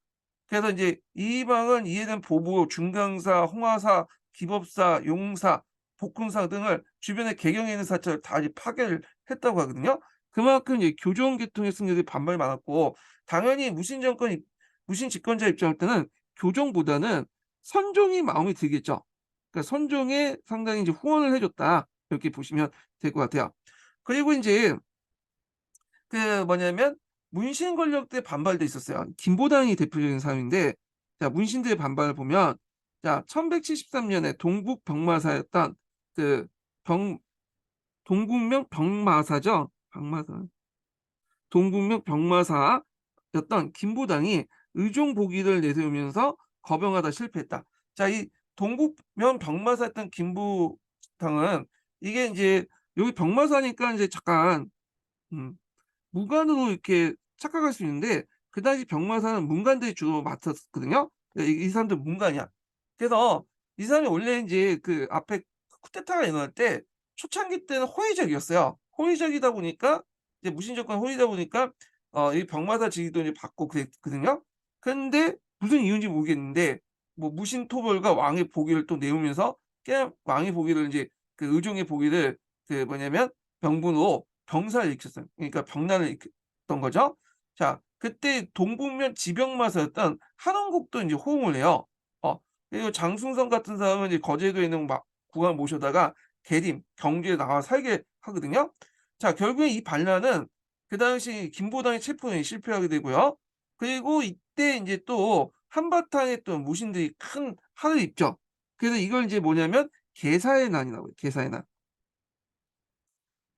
그래서 인제 이방은 이에 대한 보부, 중강사, 홍화사, 기법사, 용사, 복군사 등을 주변에 개경에 있는 사찰을 다 이제 파괴를 했다고 하거든요. 그만큼 이제 교종 계통의 승려들이 반발이 많았고 당연히 무신 집권자 입장일 때는 교종보다는 선종이 마음에 들겠죠. 그러니까 선종에 상당히 이제 후원을 해 줬다. 이렇게 보시면 될 것 같아요. 그리고 인제 그 뭐냐면 문신 권력들의 반발도 있었어요. 김보당이 대표적인 사람인데 자 문신들의 반발을 보면 자 1173 년에 동북 병마사였던 그 병 동국명 병마사죠. 병마사. 동국명 병마사였던 김보당이 의종 복위를 내세우면서 거병하다 실패했다. 자 이 동국명 병마사였던 김보당은 이게 인제 여기 병마사니까 인제 잠깐 음 무관으로 이렇게 착각할 수 있는데 그 당시 병마사는 문관들이 주로 맡았거든요. 이 사람들 문관이야. 그래서 이 사람이 원래 인제 그 앞에 쿠데타가 일어날 때 초창기 때는 호의적이었어요. 호의적이다 보니까 이제 무신 정권 호의다 보니까 이 병마사 직위도 이제 받고 그랬거든요. 근데 무슨 이유인지 모르겠는데 뭐 무신 토벌과 왕의 복위를 또 내오면서 그냥 왕의 복위를 인제 그 의종의 복위를 그 뭐냐면 병분으로 병사를 일으켰어요. 그러니까 병난을 일으켰던 거죠. 자 그때 동북면 지병마사였던 한원국도 인제 호응을 해요. 어 그리고 장승성 같은 사람은 이제 거제도에 있는 막 국왕을 모셔다가 계림, 경주에 나와 살게 하거든요. 자 결국에 이 반란은 그 당시 김보당의 체포에 실패하게 되고요. 그리고 이때 인제 또 한바탕에 또 무신들이 큰 한을 입죠. 그래서 이걸 인제 뭐냐면 개사의 난이라고 해요, 개사의 난.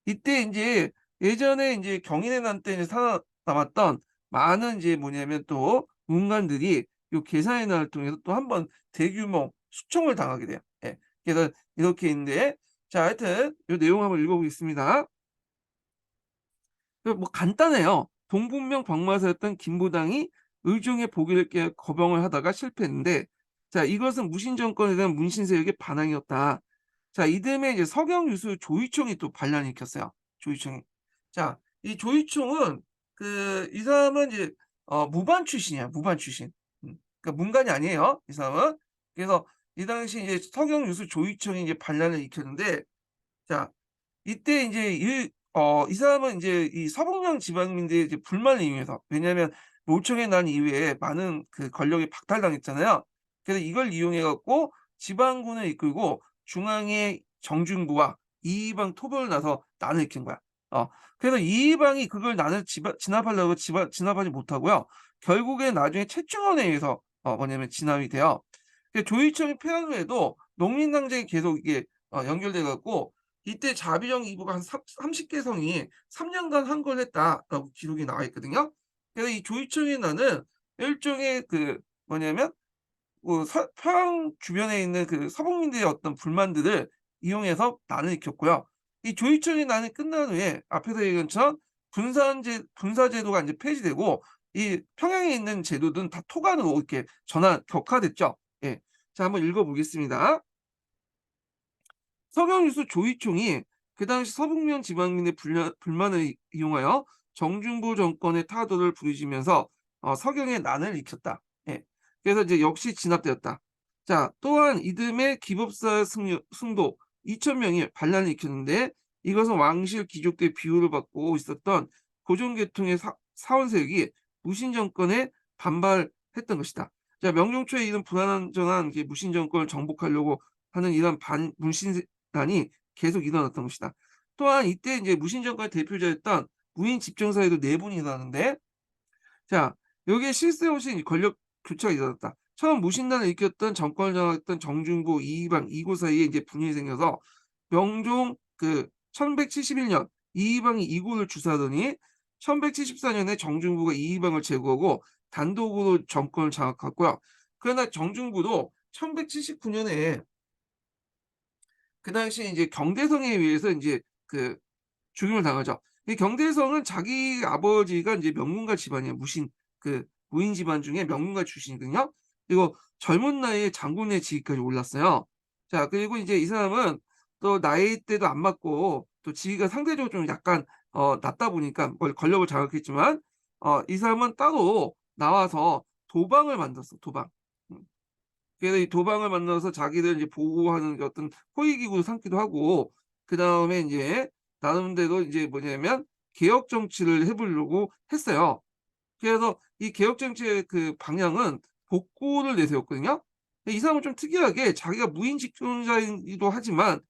이때 인제 예전에 인제 경인의 난 때 이제 살아남았던 많은 이제 뭐냐면 또 문관들이 요 계산의 난을 통해서 또 한 번 대규모 숙청을 당하게 돼요. 예. 그래서 이렇게 있는데 자 하여튼 요 내용 한번 읽어 보겠습니다. 그 뭐 간단해요. 동분명 병마사였던 김부당이 의종의 복위를 깨 거병을 하다가 실패했는데 자 이것은 무신 정권에 대한 문신 세력의 반항이었다. 자 이듬해 이제 서경유수 조이총이 또 반란을 일으켰어요, 조이총이. 자 이 조이총은 이 사람은 이제 무반 출신이야, 무반 출신. 그러니까 문관이 아니에요, 이 사람은. 그래서 이 당시 이제 서경유수 조이총이 이제 반란을 일으켰는데 자 이때 인제 이 사람은 인제 이 서북면 지방민들의 이제 불만을 이용해서 왜냐하면 노총의 난 이후에 많은 그 권력이 박탈당했잖아요. 그래서 이걸 이용해 갖고 지방군을 이끌고 중앙의 정중부와 이이방 토벌을 나서 난을 일으킨 거야. 어 그래서 이이방이 그걸 난을 진압하려고 진압하지 못하고요. 결국에 나중에 채충원에 의해서 뭐냐면 진압이 돼요. 그 조이총이 패한 후에도 농민당쟁이 계속 이게 연결돼 갖고 이때 자비령 이부가 한 30개 성이 3 년간 항거했다라고 기록이 나와 있거든요. 그래서 이 조이총의 난은 일종의 뭐냐면 서 평양 주변에 있는 그 서북민들의 어떤 불만들을 이용해서 난을 일으켰고요. 이 조이총의 난이 끝난 후에 앞에서 얘기한 것처럼 군사제도가 인제 폐지되고 이 평양에 있는 제도들은 다 토관으로 이렇게 격화됐죠. 예. 자 한번 읽어 보겠습니다. 서경유수 조이총이 그 당시 서북면 지방민의 불만을 이용하여 정중부 정권의 타도를 부르시면서 서경의 난을 일으켰다. 예. 그래서 이제 역시 진압되었다. 자 또한 이듬해 기법사 승도 2천 명이 반란을 일으켰는데 이것은 왕실 귀족들의 비호를 받고 있었던 고종계통의 사원 세력이 무신 정권에 반발했던 것이다. 자 명종 초에 이런 불안정한 무신 정권을 정복하려고 하는 이런 반문신 난이 계속 일어났던 것이다. 또한 이때 인제 무신 정권의 대표자였던 무인 집정사에도 내분이 일어나는데 자 여기에 실세 없이 이 권력 교체가 일어났다. 처음 무신난을 일으켰던 정권을 장악했던 정중부, 이의방, 이고 사이에 인제 분열이 생겨서 명종 1171년 이의방이 이고를 주사하더니 1174 년에 정중부가 이의방을 제거하고 단독으로 정권을 장악했고요. 그러나 정중부도 1179 년에 그 당시에 이제 경대성에 의해서 인제 죽임을 당하죠. 이 경대성은 자기 아버지가 인제 명문가 집안이에요. 무인 집안 중에 명문가 출신이거든요. 그리고 젊은 나이에 장군의 지위까지 올랐어요. 자, 그리고 이제 이 사람은 또 나이대도 안 맞고 또 지위가 상대적으로 좀 약간 낮다 보니까 권력을 장악했지만 이 사람은 따로 나와서 도방을 만들었어, 도방. 음. 그래서 이 도방을 만들어서 자기를 이제 보호하는 그 어떤 호위 기구로 삼기도 하고, 그다음에 인제 나름대로 이제 뭐냐면 개혁 정치를 해 보려고 했어요. 그래서 이 개혁 정치의 그 방향은 복고를 내세웠거든요. 근데 이 사람은 좀 특이하게 자기가 무인 집권자이기도 하지만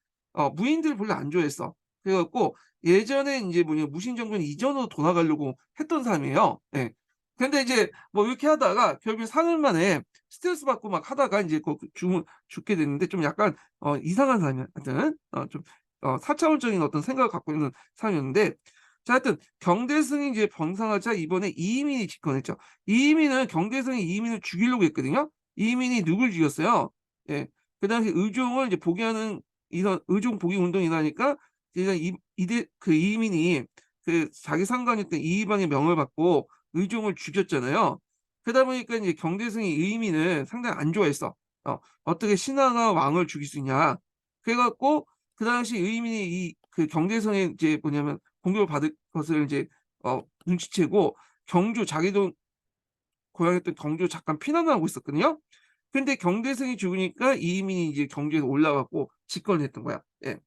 무인들을 별로 안 좋아했어. 그래 갖고 예전에 인제 무신 정권 이전으로 돌아가려고 했던 사람이에요. 예. 근데 이제 뭐 이렇게 하다가 결국에 사흘 만에 스트레스 받고 막 하다가 인제 죽게 됐는데, 좀 약간 이상한 사람이야 하여튼. 좀 4차원적인 어떤 생각을 갖고 있는 사람이었는데, 자, 하여튼 경대승이 이제 병상하자 이번에 이의민이 집권했죠. 이의민은 경대승이 이의민을 죽이려고 했거든요. 이의민이 누굴 죽였어요? 예. 그 당시 의종을 이제 복위하는 이런 의종 복위 운동이 일어나니까 이제 이 이대 그 이의민이 자기 상관이었던 이의방의 명을 받고 의종을 죽였잖아요. 그러다 보니까 이제 경대승이 이의민을 상당히 안 좋아했어. '어떻게 신하가 왕을 죽일 수 있냐.' 그래 갖고 그 당시 이의민이 경대성에 이제 공격을 받을 것을 이제 눈치채고 자기도 고향이었던 경주로 잠깐 피난을 하고 있었거든요. 근데 경대성이 죽으니까 이의민이 이제 경주에서 올라가고 집권을 했던 거야. 예.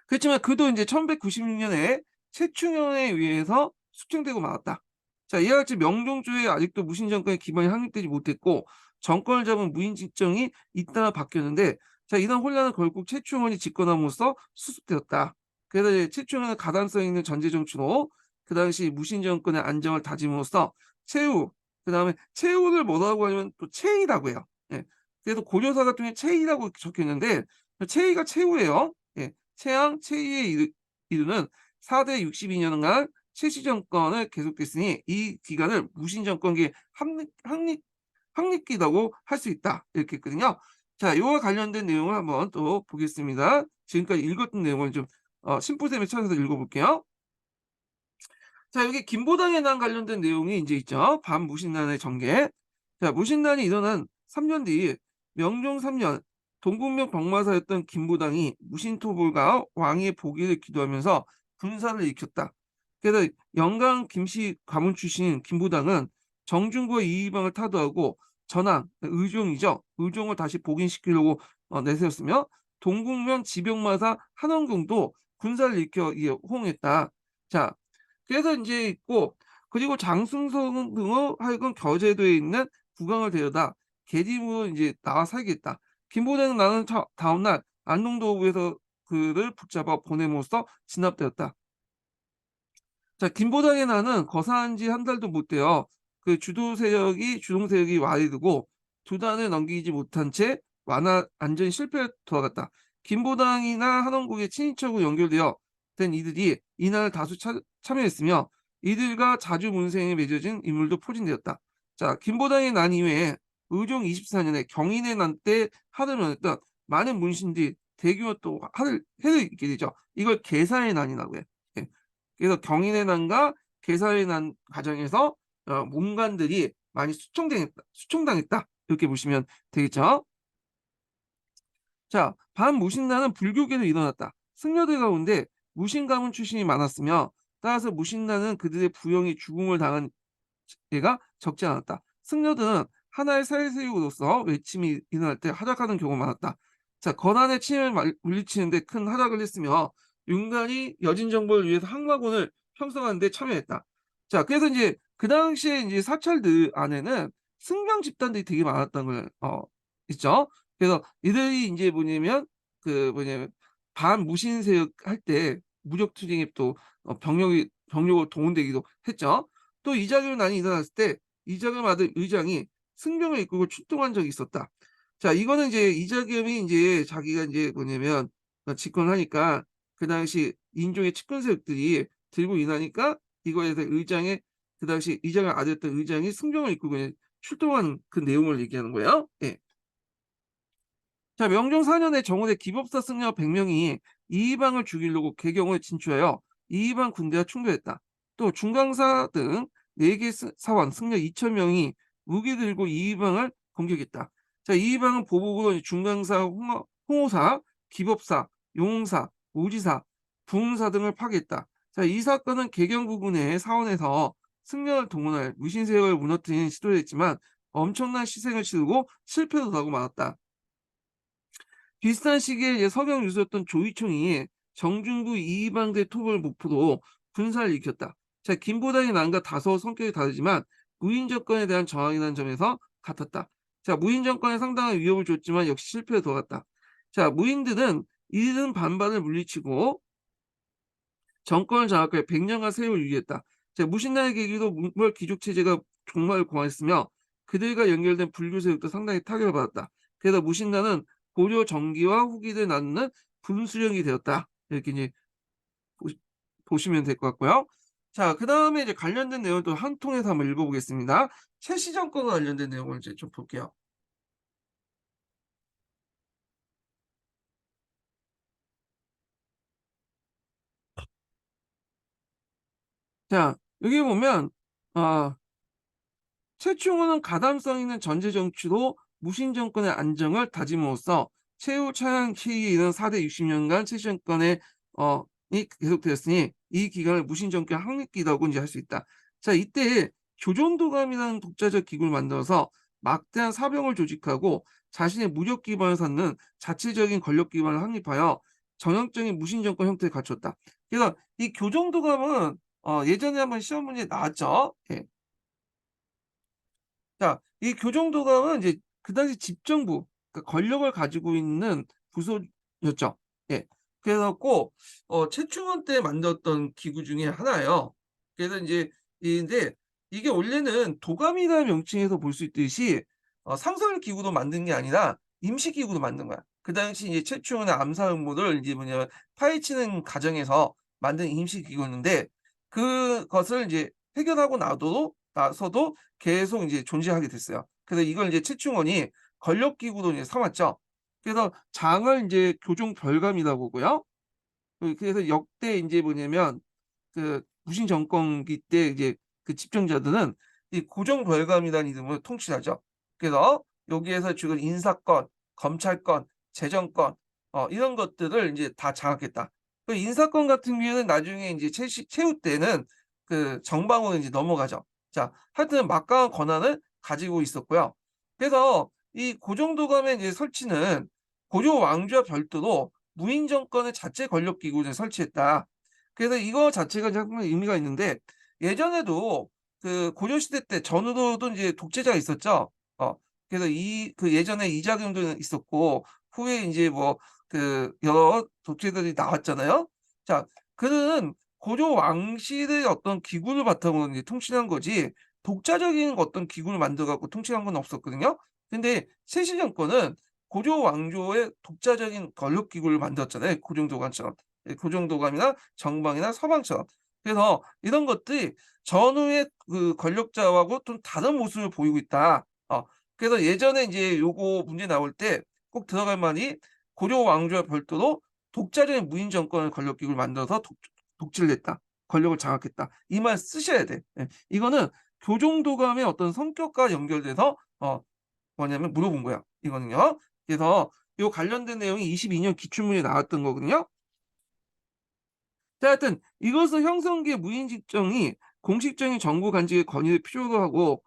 그렇지만 그도 인제 1196 년에 최충현에 의해서 숙청되고 말았다. 자, 이와 같이 명종조에 아직도 무신 정권의 기반이 확립되지 못했고 정권을 잡은 무인 집정이 잇따라 바뀌었는데, 자, 이런 혼란은 결국 최충원이 집권함으로써 수습되었다. 그래서 이제 최충원은 가담성 있는 전제 정치로 그 당시 무신 정권의 안정을 다짐으로써 최후, 그다음에 최후를 뭐라고 하냐면 또 최이라고 해요. 예. 그래서 고려사 같은 경우에 최이라고 이렇게 적혀 있는데 최이가 최후예요. 예. 최양, 최이에 이르는 4대 62년간 최씨 정권을 계속됐으니 이 기간을 무신 정권기의 확립기라고 할 수 있다. 이렇게 했거든요. 자, 요와 관련된 내용을 한번 또 보겠습니다. 지금까지 읽었던 내용을 좀 심플쌤이 찾아서 읽어볼게요. 자, 여기 김보당에 난 관련된 내용이 인제 있죠. 반무신난의 전개. 자, 무신난이 일어난 3년 뒤 명종 3년 동국명 병마사였던 김보당이 무신토불과 왕의 보기를 기도하면서 군사를 일으켰다. 그래서 영강 김씨 가문 출신인 김보당은 정중과 이의방을 타도하고 전항, 의종이죠. 의종을 다시 복인시키려고 내세웠으며 동국면 지병마사 한원궁도 군사를 일으켜 이에 호응했다. 자, 그래서 인제 있고, 그리고 장승성 등의 하여금 겨제도에 있는 국왕을 데려다 계집으로 인제 나와 살겠다. 김보대는 나는 다음 날 안동도읍에서 그를 붙잡아 보냄으로써 진압되었다. 자, 김보당의 난은 거사한 지 한 달도 못 되어 주동 세력이 와해되고 두 단을 넘기지 못한 채 안전 실패에 돌아갔다. 김보당이나 한원국의 친인척으로 연결되어 된 이들이 이날을 다수 참여했으며 이들과 자주문생에 맺어진 인물도 포진되었다. 자, 김보당의 난 이외에 의종 24년에 경인의 난 때 하를 면했던 많은 문신들이 대규모 또 해를 입게 되죠. 이걸 계사의 난이라고 해요. 예. 그래서 경인의 난과 계사의 난 과정에서 문관들이 많이 수총당했다. 이렇게 보시면 되겠죠. 자, 반무신난은 불교계로 일어났다. 승려들 가운데 무신 가문 출신이 많았으며 따라서 무신난은 그들의 부영이 죽음을 당한 예가 적지 않았다. 승려들은 하나의 사회세력으로서 외침이 일어날 때 하락하는 경우가 많았다. 자, 권한의 침해를 물리치는 데 큰 활약을 했으며 윤관이 여진 정벌을 위해서 항마군을 형성하는 데 참여했다. 자, 그래서 인제 그 당시에 인제 사찰들 안에는 승병 집단들이 되게 많았다는 걸 있죠. 그래서 이들이 인제 뭐냐면 반무신 세력 할 때 무력투쟁에 또 병력으로 동원되기도 했죠. 또 이자겸 난이 일어났을 때 이자겸 아들 의장이 승병을 이끌고 출동한 적이 있었다. 자, 이거는 이제 이자겸이 인제 자기가 인제 집권을 하니까 그 당시 인종의 측근 세력들이 들고 일어나니까 이거에 대해서 그 당시 이자겸 아들이었던 의장이 승병을 이끌고 출동한 그 내용을 얘기하는 거예요. 예. 자, 명종 4년에 정원의 기법사 승려 100명이 이방을 죽이려고 개경을 진출하여 이방 군대와 충돌했다. 또 중강사 등 4개 사원 승려 2,000명이 무기 들고 이방을 공격했다. 자, 이방은 보복으로 중강사, 홍호사, 기법사, 용사, 오지사, 부흥사 등을 파괴했다. 자, 이 사건은 개경 부근의 사원에서 승려를 동원할 무신세력을 무너뜨리는 시도를 했지만 엄청난 희생을 치르고 실패도 하고 말았다. 비슷한 시기에 이제 서경 유수였던 조이총이 정중부 이방대 토벌 목표로 군사를 일으켰다. 자, 김보단이 난과 다소 성격이 다르지만 무인 정권에 대한 저항이라는 점에서 같았다. 자, 무인 정권에 상당한 위협을 줬지만 역시 실패에 돌아갔다. 자, 무인들은 이른 반발을 물리치고 정권을 장악해 100년간 세력을 유지했다. 자, 무신나의 계기로 몽골 귀족 체제가 종말을 공언했으며 그들과 연결된 불교 세력도 상당히 타격을 받았다. 그래서 무신나는 고려 정기와 후기를 나누는 분수령이 되었다. 이렇게 이제 보시면 될 것 같고요. 자, 그 다음에 이제 관련된 내용을 또 한 통해서 한번 읽어보겠습니다. 최씨 정권과 관련된 내용을 이제 좀 볼게요. 자, 여기 보면 최충원은 가담성 있는 전제 정치로 무신 정권의 안정을 다짐으로써 최후 차양 시기에 이른 4대 60년간 최씨 정권의 이 계속되었으니 이 기간을 무신 정권의 항립기라고 이제 할 수 있다. 자, 이때 교정도감이라는 독자적 기구를 만들어서 막대한 사병을 조직하고 자신의 무력 기반을 쌓는 자체적인 권력 기반을 확립하여 전형적인 무신 정권 형태를 갖췄다. 그래서 이 교정도감은 예전에 한번 시험 문제에 나왔죠. 예. 자, 이 교정도감은 이제 그 당시 집정부, 그러니까 권력을 가지고 있는 부서였죠. 예. 그래갖고 최충원 때 만들었던 기구 중에 하나예요. 그래서 이제 인데 이게 원래는 도감이라는 명칭에서 볼 수 있듯이 상설 기구도 만든 게 아니라 임시 기구도 만든 거야. 그 당시 이제 최충원의 암살 음모를 이제 뭐냐면 파헤치는 과정에서 만든 임시 기구였는데 그것을 이제 해결하고 나서도 계속 이제 존재하게 됐어요. 그래서 이걸 이제 최충원이 권력기구로 이제 삼았죠. 그래서 장을 이제 교종 별감이라고 보고요. 그래서 역대 이제 뭐냐면 그 무신 정권기 때 이제 그 집정자들은 이 고종 별감이라는 이름으로 통치하죠. 그래서 여기에서 주로 인사권, 검찰권, 재정권 이런 것들을 이제 다 장악했다. 그 인사권 같은 경우에는 나중에 이제 최후 때는 그 정방으로 이제 넘어가죠. 자, 하여튼 막강한 권한을 가지고 있었고요. 그래서 이 고정도감의 이제 설치는 고조 왕조와 별도로 무인 정권의 자체 권력 기구를 설치했다. 그래서 이거 자체가 정말 의미가 있는데 예전에도 그 고려 시대 때 전후로도 이제 독재자가 있었죠. 그래서 그 예전에 이자겸도 있었고 후에 이제 뭐 그 여러 독재자들이 나왔잖아요. 자, 그는 고려 왕실의 어떤 기구를 바탕으로 이제 통치한 거지 독자적인 어떤 기구를 만들어 갖고 통치한 건 없었거든요. 근데 세시 정권은 고려 왕조의 독자적인 권력 기구를 만들었잖아요. 고종도관처럼. 고종도감이나 정방이나 서방처럼. 그래서 이런 것들이 전후의 그 권력자하고 좀 다른 모습을 보이고 있다. 그래서 예전에 이제 요거 문제 나올 때 꼭 들어갈 말이 고려 왕조와 별도로 독자적인 무인 정권의 권력 기구를 만들어서 독재를 했다. 권력을 장악했다. 이 말 쓰셔야 돼. 예. 이거는 교종도감의 어떤 성격과 연결돼서 뭐냐면 물어본 거야. 이거는요. 그래서 요 관련된 내용이 22년 기출문에 나왔던 거거든요. 자, 하여튼 이것은 형성기의 무인 집정이 공식적인 정부 간직의 건의를 필요로 하고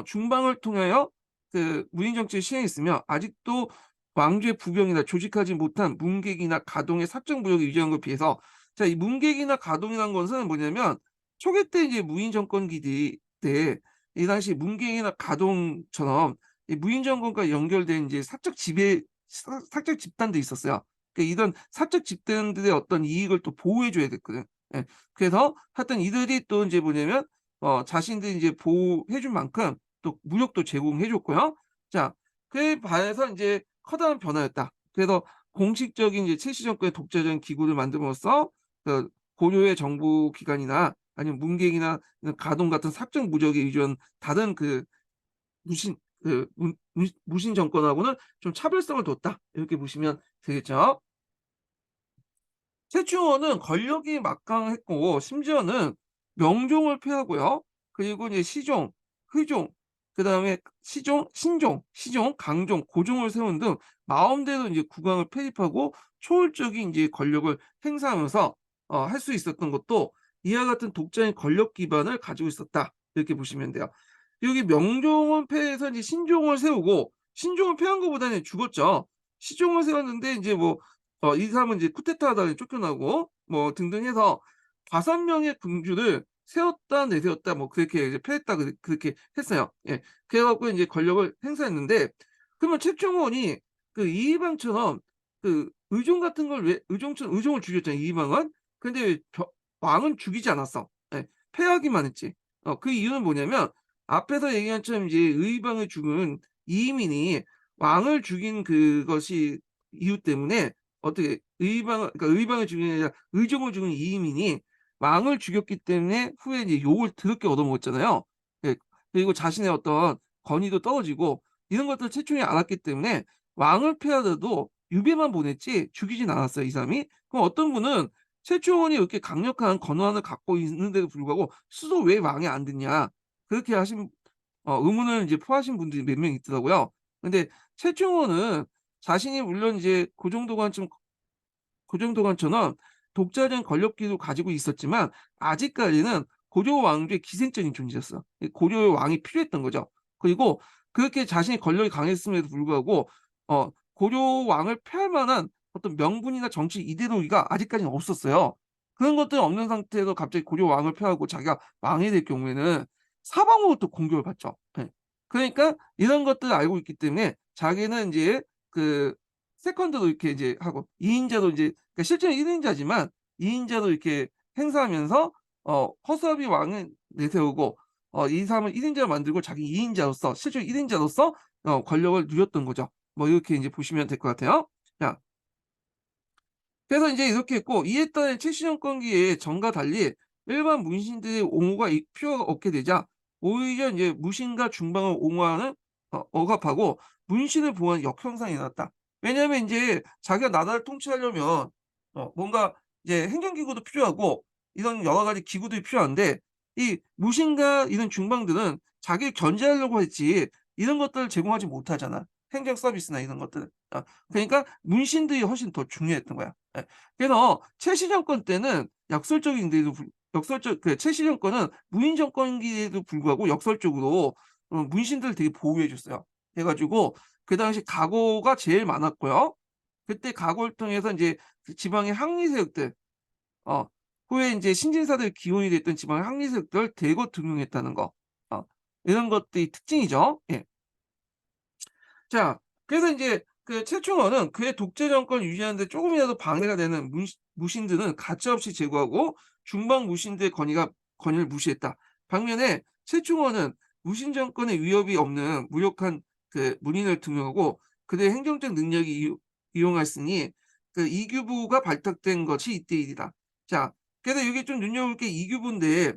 중방을 통하여 그 무인 정치를 시행했으며 아직도 왕조의 부경이나 조직하지 못한 문객이나 가동의 사적 무역을 유지한 것에 비해서 자, 이 문객이나 가동이라는 것은 뭐냐면 초기 때 이제 무인 정권기들 때 이 당시 문객이나 가동처럼 이 무인 정권과 연결된 이제 사적 집단도 있었어요. 그러니까 이런 사적 집단들의 어떤 이익을 또 보호해 줘야 됐거든. 예. 그래서 하여튼 이들이 또 이제 뭐냐면 자신들이 이제 보호해 준 만큼 또 무력도 제공해 줬고요. 자, 그에 반해서 이제 커다란 변화였다. 그래서 공식적인 이제 최씨 정권의 독자적인 기구를 만듦으로써 그 고려의 정부 기관이나 아니면 문객이나 가동 같은 사적 무적에 의존 다른 그 무신 그 무신 정권하고는 좀 차별성을 뒀다. 이렇게 보시면 되겠죠. 최충원은 권력이 막강했고 심지어는 명종을 폐하고요. 그리고 이제 시종, 흐종, 그다음에 시종, 신종, 시종, 강종, 고종을 세운 등 마음대로 이제 국왕을 폐립하고 초월적인 이제 권력을 행사하면서 할 수 있었던 것도 이와 같은 독자인 권력 기반을 가지고 있었다. 이렇게 보시면 돼요. 여기 명종을 폐해서 이제 신종을 세우고 신종을 폐한 것보다는 죽었죠. 시종을 세웠는데 이제 뭐 이 사람은 이제 쿠데타하다가 쫓겨나고 뭐 등등 해서 5명의 군주를 세웠다 내세웠다 뭐 그렇게 이제 패했다 그렇게 했어요. 예. 그래 갖고 인제 권력을 행사했는데 그러면 최충원이 그 이의방처럼 그 의종 같은 걸 왜 의종처럼 의종을 죽였잖아요, 이의방은. 근데 왜 왕은 죽이지 않았어. 예. 패하기만 했지. 그 이유는 뭐냐면 앞에서 얘기한 처럼 이제 의의방을 죽은 이의민이 왕을 죽인 그것이 이유 때문에 어떻게 의방을 그러니까 의방을 죽인 게 아니라 의종을 죽인 이의민이 왕을 죽였기 때문에 후에 이제 욕을 더럽게 얻어먹었잖아요. 예. 그리고 자신의 어떤 권위도 떨어지고 이런 것들을 최충이 알았기 때문에 왕을 폐하더라도 유배만 보냈지 죽이진 않았어요, 이 사람이. 그럼 어떤 분은 최충원이 이렇게 강력한 권한을 갖고 있는데도 불구하고 스스로 왜 왕이 안 됐냐 그렇게 하신 의문을 이제 표하신 분들이 몇 명 있더라고요. 근데 최충원은 자신이 물론 이제 고정도관처럼 독자적인 권력기도 가지고 있었지만 아직까지는 고조 왕조의 기생적인 존재였어. 고조의 왕이 필요했던 거죠. 그리고 그렇게 자신이 권력이 강했음에도 불구하고 고조 왕을 폐할 만한 어떤 명분이나 정치 이데올로기가 아직까지는 없었어요. 그런 것들이 없는 상태에서 갑자기 고조 왕을 폐하고 자기가 왕이 될 경우에는 사방으로부터 공격을 받죠. 예. 그러니까 이런 것들을 알고 있기 때문에 자기는 인제 그 세컨드로 이렇게 이제 하고 2 인자로 이제 그러니까 실제는 1 인자지만 2 인자로 이렇게 행사하면서 허수아비 왕을 내세우고 이 사람을 1 인자로 만들고 자기 2 인자로서 실제로 1 인자로서 권력을 누렸던 거죠. 뭐 이렇게 인제 보시면 될 것 같아요. 자 그래서 인제 이렇게 했고 이에 따른 최씨 정권기에 전과 달리 일반 문신들의 옹호가 필요가 없게 되자 오히려 인제 무신과 중방을 옹호하는 억압하고 문신을 보호하는 역현상이 일어났다. 왜냐하면 인제 자기가 나라를 통치하려면 뭔가 이제 행정기구도 필요하고 이런 여러 가지 기구들이 필요한데 이 무신과 이런 중방들은 자기를 견제하려고 했지 이런 것들을 제공하지 못하잖아, 행정 서비스나 이런 것들을. 그러니까 문신들이 훨씬 더 중요했던 거야. 예. 그래서 최씨 정권 때는 역설적인데도 역설적 그 최씨 정권은 무인 정권인데도 불구하고 역설적으로 문신들을 되게 보호해 줬어요. 그래 가지고 그 당시 가고가 제일 많았고요. 그때 가고를 통해서 인제 그 지방의 항리 세력들 어 후에 인제 신진사들 기원이 됐던 지방의 항리 세력들을 대거 등용했다는 거. 어 이런 것들이 특징이죠. 예. 자 그래서 인제 그 최충원은 그의 독재 정권을 유지하는 데 쪼금이라도 방해가 되는 무신들은 가차없이 제거하고 중방 무신들의 권위를 무시했다. 반면에 최충원은 무신 정권의 위협이 없는 무력한 그 문인을 등용하고 그들의 행정적 능력이 이용했으니 그 이규보가 발탁된 것이 이때일이다. 자 그래서 여기 좀 눈여볼 게 이규보인데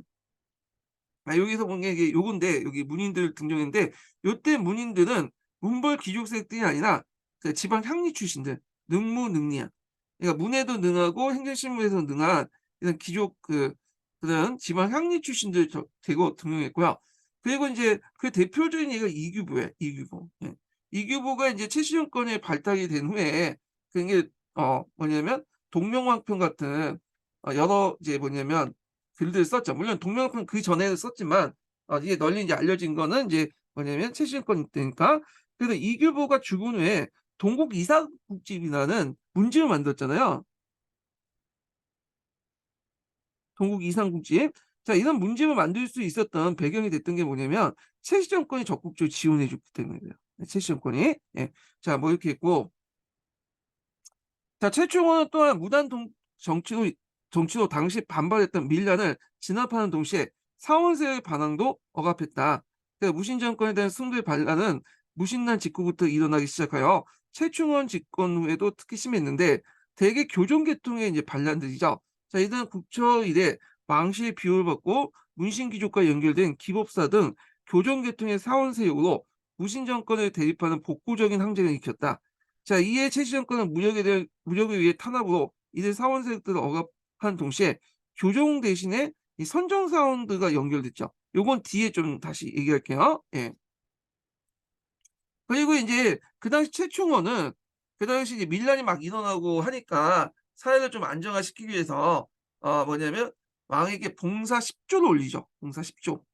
여기서 본 게 이게 요건데 여기 문인들 등장했는데 요때 문인들은 문벌 귀족세력들이 아니라 그 지방 향리 출신들 능무능리야. 그러니까 문에도 능하고 행정실무에도 능한 이런 귀족 그런 지방 향리 출신들 대거 등용했고요. 그리고 인제 그 대표적인 예가 이규보예요, 이규보. 예. 이규보가 인제 최씨 정권이 발탁이 된 후에 그게 뭐냐면 동명왕편 같은 여러 이제 뭐냐면 글들을 썼죠. 물론 동명권 그전에도 썼지만 이게 널리 이제 알려진 거는 인제 뭐냐면 최신권 때니까. 그래서 이규보가 죽은 후에 동국 이상국집이라는 문집을 만들었잖아요. 동국 이상국집. 자 이런 문집을 만들 수 있었던 배경이 됐던 게 뭐냐면 최씨 정권이 적극적으로 지원해 줬기 때문이에요. 최씨 정권이. 예. 자 뭐 이렇게 있고 자 최충원은 또한 무단 정치로 당시 반발했던 밀란을 진압하는 동시에 사원세의 반항도 억압했다. 그러니까 무신 정권에 대한 승부의 반란은 무신난 직후부터 일어나기 시작하여 최충원 집권 후에도 특히 심했는데 대개 교종 계통의 이제 반란들이죠. 자 이들은 국처 이래 망실 비호를 받고 문신 귀족과 연결된 기법사 등 교종 계통의 사원 세력으로 무신 정권에 대립하는 복구적인 항쟁을 일으켰다. 자, 이에 최씨 정권은 무력에 의해 탄압으로 이들 사원 세력들을 억압한 동시에 교종 대신에 이 선정 사원들과 연결됐죠. 요건 뒤에 좀 다시 얘기할게요. 예. 그리고 인제 그 당시 최충원은 그 당시 이제 밀란이 막 일어나고 하니까 사회를 좀 안정화시키기 위해서 뭐냐면 왕에게 봉사 10 조를 올리죠. 봉사 10 조.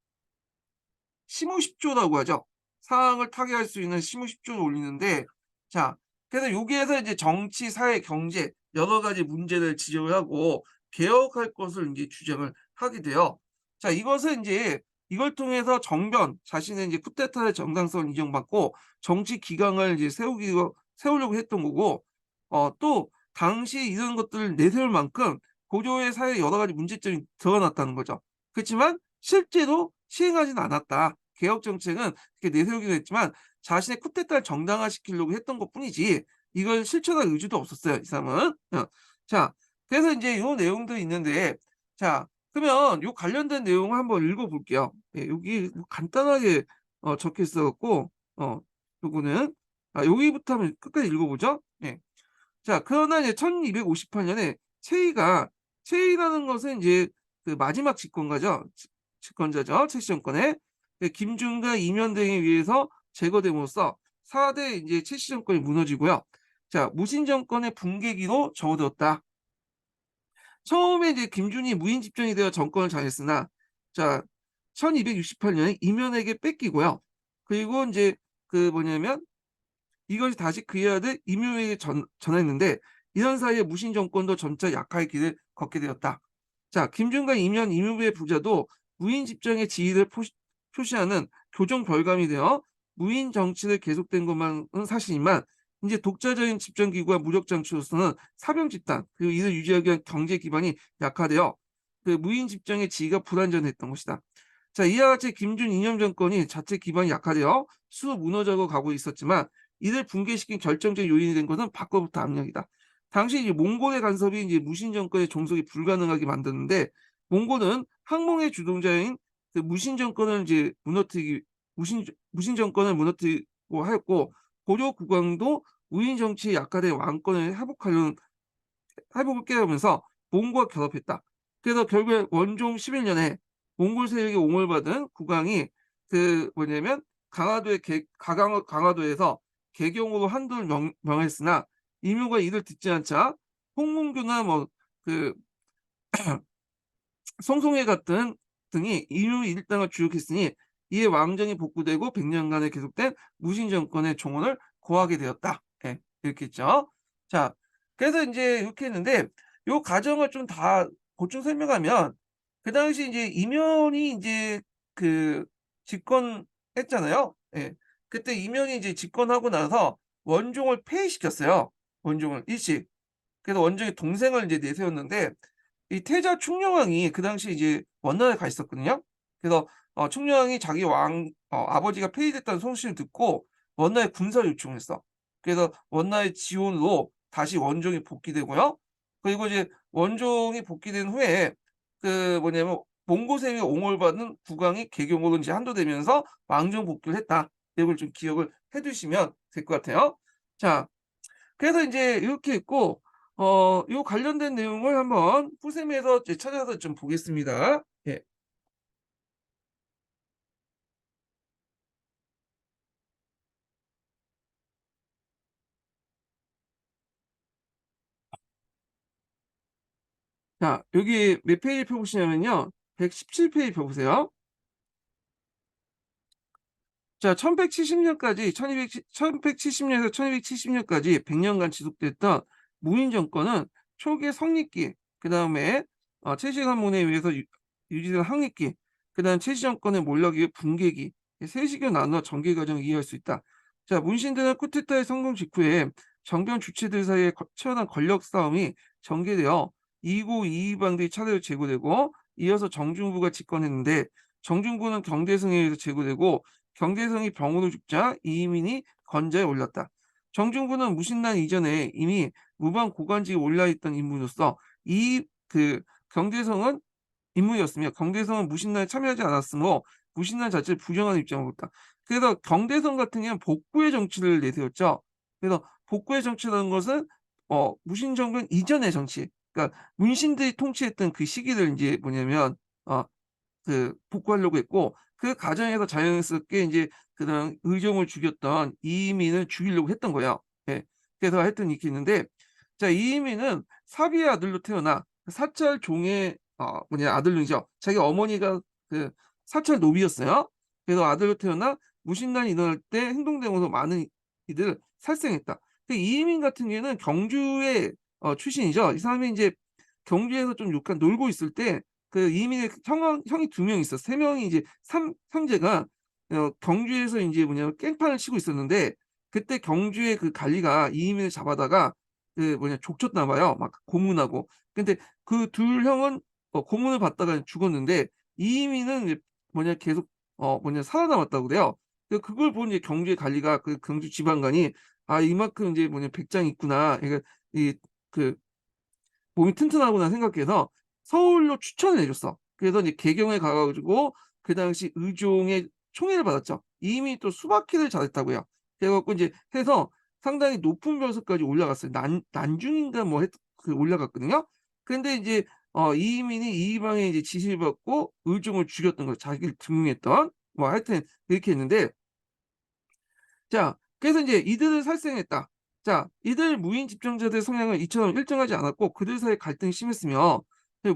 심의 10 조라고 하죠. 사항을 타개할 수 있는 심의 10 조를 올리는데, 자, 그래서 여기에서 이제 정치, 사회, 경제 여러 가지 문제를 지적을 하고 개혁할 것을 인제 주장을 하게 돼요. 자, 이것은 인제 이걸 통해서 정변 자신의 인제 쿠데타의 정당성을 인정받고 정치 기강을 이제 세우려고 했던 거고, 또 당시에 이런 것들을 내세울 만큼 고려의 사회에 여러 가지 문제점이 드러났다는 거죠. 그렇지만 실제로 시행하지는 않았다. 개혁 정책은 이렇게 내세우기도 했지만 자신의 쿠데타를 정당화시키려고 했던 것뿐이지 이걸 실천할 의지도 없었어요, 이 사람은. 자, 그래서 인제 요 내용들이 있는데, 자, 그러면 요 관련된 내용을 한번 읽어 볼게요. 예, 여기 뭐 간단하게 적혀 있어 갖고 요거는 여기부터 한번 끝까지 읽어 보죠. 예. 자, 그러나 이제 1258 년에 최이라는 것은 이제 그 마지막 집권가죠. 집권자죠. 최씨 정권의. 그 김준과 이면 등에 의해서 제거됨으로써 4대 이제 최씨 정권이 무너지고요. 자, 무신 정권의 붕괴기로 접어들었다. 처음에 이제 김준이 무인 집정이 되어 정권을 장했으나, 자, 1268 년에 이면에게 뺏기고요. 그리고 인제 그 뭐냐면 이것이 다시 그의 아들 임요에게 전했는데, 이런 사이에 무신 정권도 점차 약화의 길을 걷게 되었다. 자, 김준과 이면, 임요의 부자도 무인 집정의 지위를 표시하는 교정 결감이 되어 무인 정치를 계속된 것만은 사실이지만 이제 독자적인 집정 기구와 무력 장치로서는 사병 집단 그리고 이를 유지하기 위한 경제 기반이 약화되어 그 무인 집정의 지위가 불완전했던 것이다. 자, 이와 같이 김준 이념 정권이 자체 기반이 약화되어 수 무너져고 가고 있었지만 이를 붕괴시킨 결정적 요인이 된 것은 밖으로부터 압력이다. 당시 이제 몽골의 간섭이 이제 무신 정권의 종속이 불가능하게 만드는데, 몽골은 항몽의 주동자인 그 무신 정권을 무너뜨리고 하였고, 고려 국왕도 우인 정치에 약화된 왕권을 회복을 깨달으면서 몽골과 결합했다. 그래서 결국에 원종 11년에 몽골 세력의 옹호를 받은 국왕이 그 뭐냐면 강화도에서 개경으로 한도를 명했으나 이묘가 이를 듣지 않자 홍문교나 뭐그 송송해 같은 등이 이유 일당을 주력했으니 이에 왕정이 복구되고 100년간에 계속된 무신 정권의 종언을 고하게 되었다. 예, 이렇게 했죠. 자, 그래서 인제 이렇게 했는데 요 과정을 좀 다 보충 설명하면, 그 당시 인제 이면이 인제 그 집권했잖아요. 예. 그때 이면이 이제 집권하고 나서 원종을 폐위시켰어요. 원종을 일찍. 그래서 원종의 동생을 이제 내세웠는데, 이 태자 충녕왕이 그 당시에 이제 원나라에 가 있었거든요. 그래서 충녕왕이 자기 아버지가 폐위됐다는 소식을 듣고 원나라에 군사를 요청을 했어. 그래서 원나라의 지원으로 다시 원종이 복귀되고요. 그리고 이제 원종이 복귀된 후에 그 뭐냐면 몽고세력의 옹호를 받는 국왕이 개경으로 이제 한도되면서 왕정 복귀를 했다. 이걸 좀 기억을 해 두시면 될 것 같아요. 자, 그래서 인제 이렇게 있고 요 관련된 내용을 한번 풀셈에서 이제 찾아서 좀 보겠습니다. 예. 자, 여기 몇 페이지 펴 보시냐면요. 117 페이지 펴 보세요. 자, 1170 년까지 1170 년에서 1270 년까지 100 년간 지속됐던 무인 정권은 초기의 성립기, 그다음에 최씨 산문에 의해서 유지된 항립기, 그다음 최씨 정권의 몰락 이후 붕괴기, 이 세 시기로 나누어 전개 과정을 이해할 수 있다. 자, 문신들은 쿠데타의 성공 직후에 정변 주체들 사이의 치열한 권력 싸움이 전개되어 이고 이방들이 차례로 제거되고, 이어서 정중부가 집권했는데 정중부는 경대승에 의해서 제거되고 경제성이 병으로 죽자 이민이 건자에 올랐다. 정중부는 무신난 이전에 이미 무방 고관직에 올라있던 인물로서 이 그 경제성은 인물이었으며 경제성은 무신난에 참여하지 않았으므로 무신란 자체를 부정하는 입장을 보였다. 그래서 경대선 같은 경우는 복구의 정치를 내세웠죠. 그래서 복구의 정치라는 것은 무신 정권 이전의 정치, 그러니까 문신들이 통치했던 그 시기를 인제 뭐냐면 어 복구하려고 했고, 그 과정에서 자연스럽게 인제 그런 의종을 죽였던 이의민을 죽이려고 했던 거예요. 예. 그래서 하여튼 이렇게 있는데, 자, 이의민은 사비의 아들로 태어나 사찰 종의 아들이죠. 자기 어머니가 그 사찰 노비였어요. 그래서 아들로 태어나 무신난이 일어날 때 행동대원으로 많은 이들을 살생했다. 그 이의민 같은 경우에는 경주의 출신이죠. 이 사람이 인제 경주에서 좀 약간 놀고 있을 때 그 이민의 형이 2 명이 있어. 3 명이 이제 형제가 경주에서 인제 깽판을 치고 있었는데, 그때 경주의 그 관리가 이민을 잡아다가 족쳤나 봐요, 막 고문하고. 근데 그 2 형은 고문을 받다가 죽었는데, 이민은 이제 계속 살아남았다고 그래요. 그걸 본 이제 경주의 관리가, 그 경주 지방관이 '아, 이만큼 이제 백장이 있구나.' 그러니까 이 그 몸이 튼튼하구나 생각해서 서울로 추천을 해 줬어. 그래서 이제 개경에 가 가지고 그 당시 의종의 총애를 받았죠. 이미 또 수바키를 잘했다고요. 그래 갖고 인제 해서 상당히 높은 벼슬까지 올라갔어요. 난중인가 올라갔거든요. 근데 이제 이의민이 이방의 이제 지시를 받고 의종을 죽였던 거예요. 자기를 등용했던. 하여튼 이렇게 했는데, 자, 그래서 인제 이들을 살생했다. 자, 이들 무인 집정자들의 성향은 이처럼 일정하지 않았고 그들 사이에 갈등이 심했으며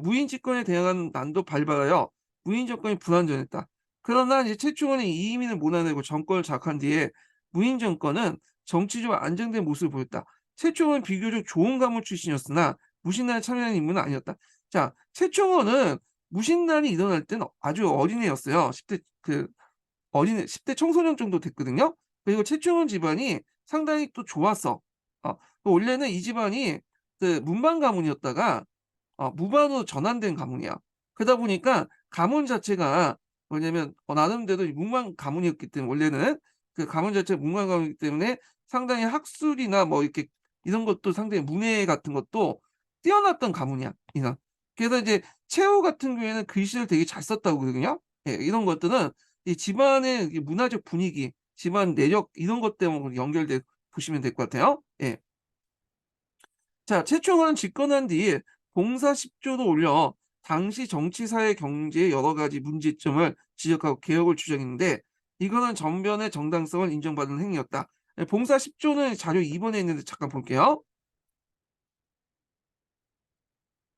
무인 집권에 대응하는 난도 발발하여 무인 정권이 불완전했다. 그러나 이제 최충원이 이의민을 몰아내고 정권을 장악한 뒤에 무인 정권은 정치적으로 안정된 모습을 보였다. 최충원은 비교적 좋은 가문 출신이었으나 무신난에 참여한 인물은 아니었다. 자, 최충원은 무신난이 일어날 때는 아주 어린애였어요. 10대 청소년 정도 됐거든요. 그리고 최충원 집안이 상당히 또 좋았어. 원래는 이 집안이 그 문방 가문이었다가 무반으로 전환된 가문이야. 그러다 보니까 가문 자체가 뭐냐면 나름대로 이 문방 가문이었기 때문에, 원래는 그 가문 자체가 문방 가문이기 때문에 상당히 학술이나 이렇게 이런 것도 상당히 문해 같은 것도 뛰어났던 가문이야, 이런. 그래서 이제 최후 같은 경우에는 글씨를 되게 잘 썼다고 그러거든요. 예, 이런 것들은 이 집안의 이 문화적 분위기, 집안 내력 이런 것 때문에 연결돼 보시면 될 것 같아요. 예. 자, 최충원은 집권한 뒤 봉사 10조를 올려 당시 정치, 사회, 경제의 여러 가지 문제점을 지적하고 개혁을 주장했는데, 이거는 전변의 정당성을 인정받는 행위였다. 예, 봉사 10조는 자료 2번에 있는데 잠깐 볼게요.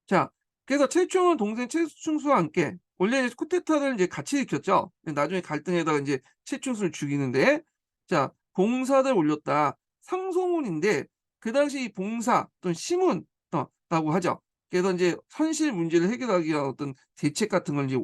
자, 그래서 최충원 동생 최충수와 함께 원래 쿠데타를 이제 같이 일으켰죠. 나중에 갈등에다가 인제 최충수를 죽이는데, 자, 봉사를 올렸다. 상소문인데 그 당시 이 봉사 또는 시문 라고 하죠. 그래서 인제 현실 문제를 해결하기 위한 어떤 대책 같은 걸 이제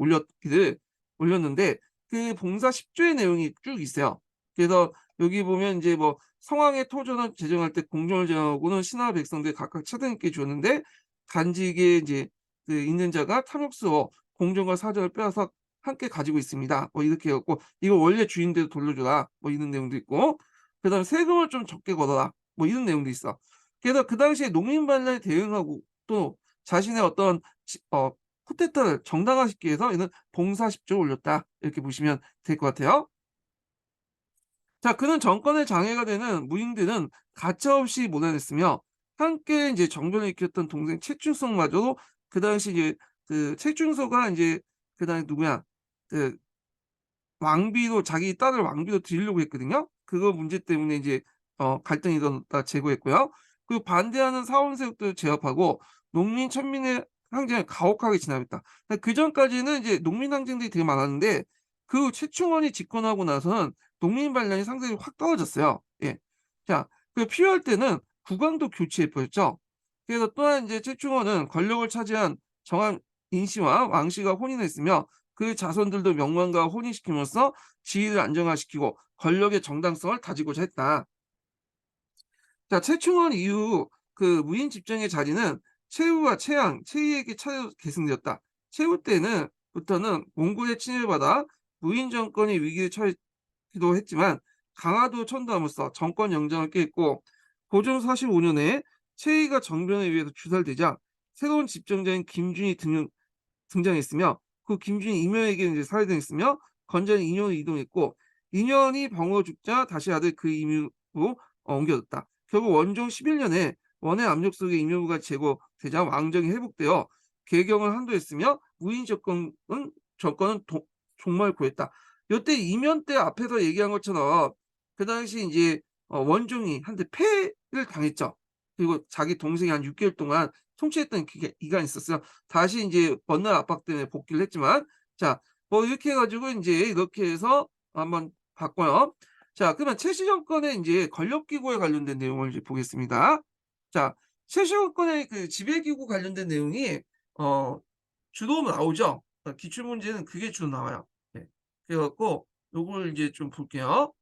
올렸는데, 그 봉사 10 조의 내용이 쭉 있어요. 그래서 여기 보면 인제 성왕의 토전을 제정할 때 공정을 정하고는 신하 백성들 각각 차등있게 주었는데, 간직에 이제 있는 자가 탐욕스러워 공정과 사정을 빼앗아 함께 가지고 있습니다. 이렇게 해 갖고 "이거 원래 주인대로 돌려줘라." 이런 내용도 있고, 그다음에 "세금을 좀 적게 걷어라." 이런 내용도 있어. 그래서 그 당시에 농민 반란에 대응하고 또 자신의 어떤 쿠데타를 정당화시키기 위해서 이는 봉사 10 조를 올렸다. 이렇게 보시면 될 것 같아요. 자, 그는 정권의 장애가 되는 무인들은 가차없이 몰아냈으며 함께 인제 정변을 일으켰던 동생 최충석마저도 그 당시 이제 그 최충서가 인제 그다음에 누구야, 그 왕비로 자기 딸을 왕비로 드리려고 했거든요. 그거 문제 때문에 이제 갈등이 일어났다 제거했고요. 그리고 반대하는 사원 세력들을 제압하고 농민 천민의 항쟁을 가혹하게 진압했다. 그전까지는 이제 농민 항쟁들이 되게 많았는데 그 최충원이 집권하고 나서는 농민 반란이 상당히 확 떨어졌어요. 예. 자, 필요할 때는 국왕도 교체해 버렸죠. 그래서 또한 이제 최충원은 권력을 차지한 정한 인씨와 왕씨가 혼인했으며 그 자손들도 명망과 혼인시킴으로써 지위를 안정화시키고 권력의 정당성을 다지고자 했다. 자, 최충원 이후 그 무인 집정의 자리는 최후와 최양, 최희에게 계승되었다. 최후 때는 부터는 몽골의 침입을 받아 무인 정권이 위기에 처했기도 했지만 강화도 천도함으로써 정권 영장을 깼고, 고종 45년에 최희가 정변에 의해서 추살되자 새로운 집정자인 김준이 등장했으며 그 김준이 임여에게 이제 살해당했으며 건자는 인현으로 이동했고 인현이 병으로 죽자 다시 아들 그 임무로 옮겨졌다. 결국 원종 11년에 원의 압력 속에 임요부가 제거되자 왕정이 회복되어 개경을 한도했으며 무인 정권은 종말고했다. 이때 이면 때 앞에서 얘기한 것처럼 그 당시 이제 원종이 한테 패를 당했죠. 그리고 자기 동생이 한 6개월 동안 통치했던 기간이 있었어요. 다시 이제 번날 압박 때문에 복귀를 했지만 자, 뭐 이렇게 해가지고 이제 이렇게 해서 한번 봤고요. 자, 그러면 최씨 정권의 이제 권력 기구에 관련된 내용을 이제 보겠습니다. 자, 최씨 정권의 그 지배 기구 관련된 내용이 어 주로 나오죠. 기출 문제는 그게 주로 나와요. 네. 그래갖고 요걸 이제 좀 볼게요.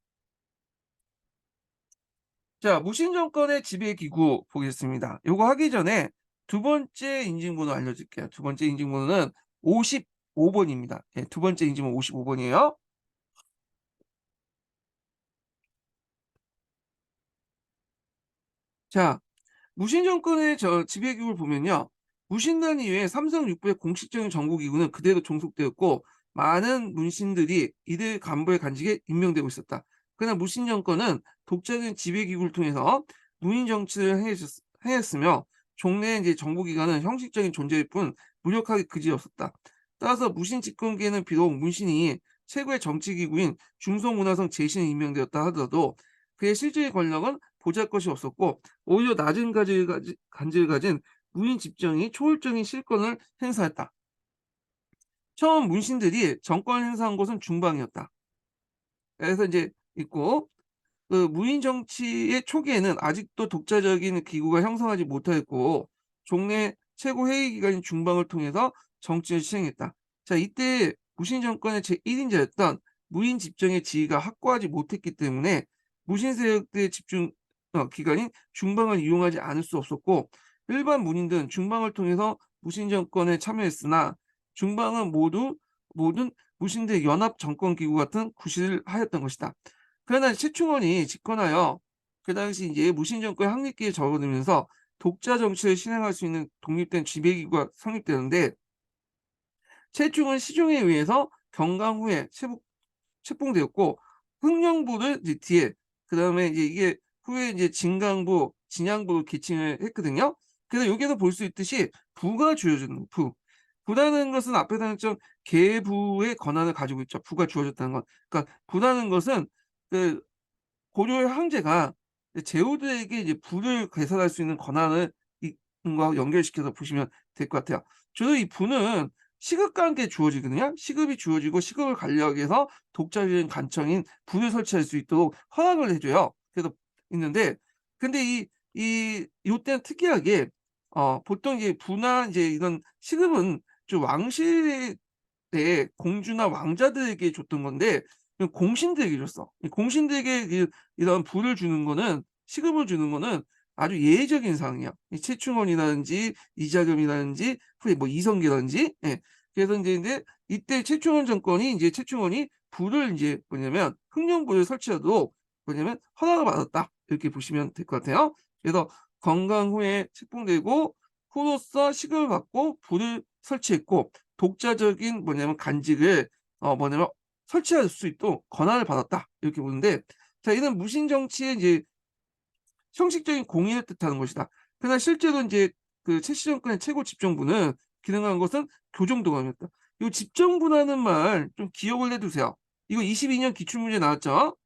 자, 무신 정권의 지배 기구 보겠습니다. 요거 하기 전에 두 번째 인증번호 알려줄게요. 두 번째 인증번호는 55번입니다. 네, 두 번째 인증번호 55번이에요. 자, 무신 정권의 지배 기구를 보면요. 무신단 이외에 삼성 육부의 공식적인 정부 기구는 그대로 종속되었고 많은 문신들이 이들 간부의 간직에 임명되고 있었다. 그러나 무신 정권은 독자적인 지배 기구를 통해서 무인 정치를 행했으며 종래의 이제 정부 기관은 형식적인 존재일 뿐 무력하게 그지없었다. 따라서 무신 집권기에는 비록 문신이 최고의 정치 기구인 중소문화성 제신에 임명되었다 하더라도 그의 실질의 권력은 보잘것이 없었고 오히려 낮은 간질을 가진 무인 집정이 초월적인 실권을 행사했다. 처음 문신들이 정권을 행사한 곳은 중방이었다. 그래서 이제 있고 그 무인 정치의 초기에는 아직도 독자적인 기구가 형성하지 못하였고 종래 최고 회의 기관인 중방을 통해서 정치를 시행했다. 자, 이때 무신 정권의 제1인자였던 무인 집정의 지위가 확고하지 못했기 때문에 무신 세력들의 집중 기관인 중방을 이용하지 않을 수 없었고 일반 문인들은 중방을 통해서 무신 정권에 참여했으나 중방은 모든 무신들의 연합 정권 기구 같은 구실을 하였던 것이다. 그러나 최충원이 집권하여 그 당시 이제 무신 정권 확립기에 접어들면서 독자 정치를 실행할 수 있는 독립된 지배기구가 성립되는데 최충원 시종에 의해서 경강 후에 책봉되었고 흥령부를 이제 뒤에 그다음에 이제 이게 후에 이제 진강부, 진양부로 계칭을 했거든요. 그래서 여기서 볼 수 있듯이 부가 주어지는 부. 부라는 것은 앞에서 했던 계부의 권한을 가지고 있죠. 부가 주어졌다는 건. 그러니까 부라는 것은 그 고려의 황제가 제후들에게 이제 부를 개설할 수 있는 권한을 과 연결시켜서 보시면 될 것 같아요. 주로 이 부는 시급과 함께 주어지거든요. 시급이 주어지고 시급을 관리하기 위해서 독자적인 관청인 부를 설치할 수 있도록 허락을 해줘요. 그래서 있는데, 근데 요때는 특이하게 보통 이제 부나 이제 이런 시급은 좀 왕실 때 공주나 왕자들에게 줬던 건데 공신들에게 줬어. 이 공신들에게 이런 부를 주는 거는 시급을 주는 거는 아주 예외적인 상황이야. 이 최충원이라든지 이자겸이라든지 후에 뭐 이성계라든지 그래서 이제 근데 이때 최충원 정권이 이제 최충원이 부를 이제 뭐냐면 흥령부를 설치하도록 뭐냐면 허락을 받았다 이렇게 보시면 될 것 같아요. 그래서 건강 후에 책봉되고 후로서 시급을 받고 부를 설치했고 독자적인 뭐냐면 간직을 뭐냐면 설치할 수 있도록 권한을 받았다 이렇게 보는데 자 이는 무신 정치의 이제 형식적인 공의를 뜻하는 것이다. 그러나 실제로 이제 그 최씨 정권의 최고 집정부는 기능한 것은 교정도감이었다. 이 집정부라는 말 좀 기억을 해두세요. 이거 22년 기출문제 나왔죠?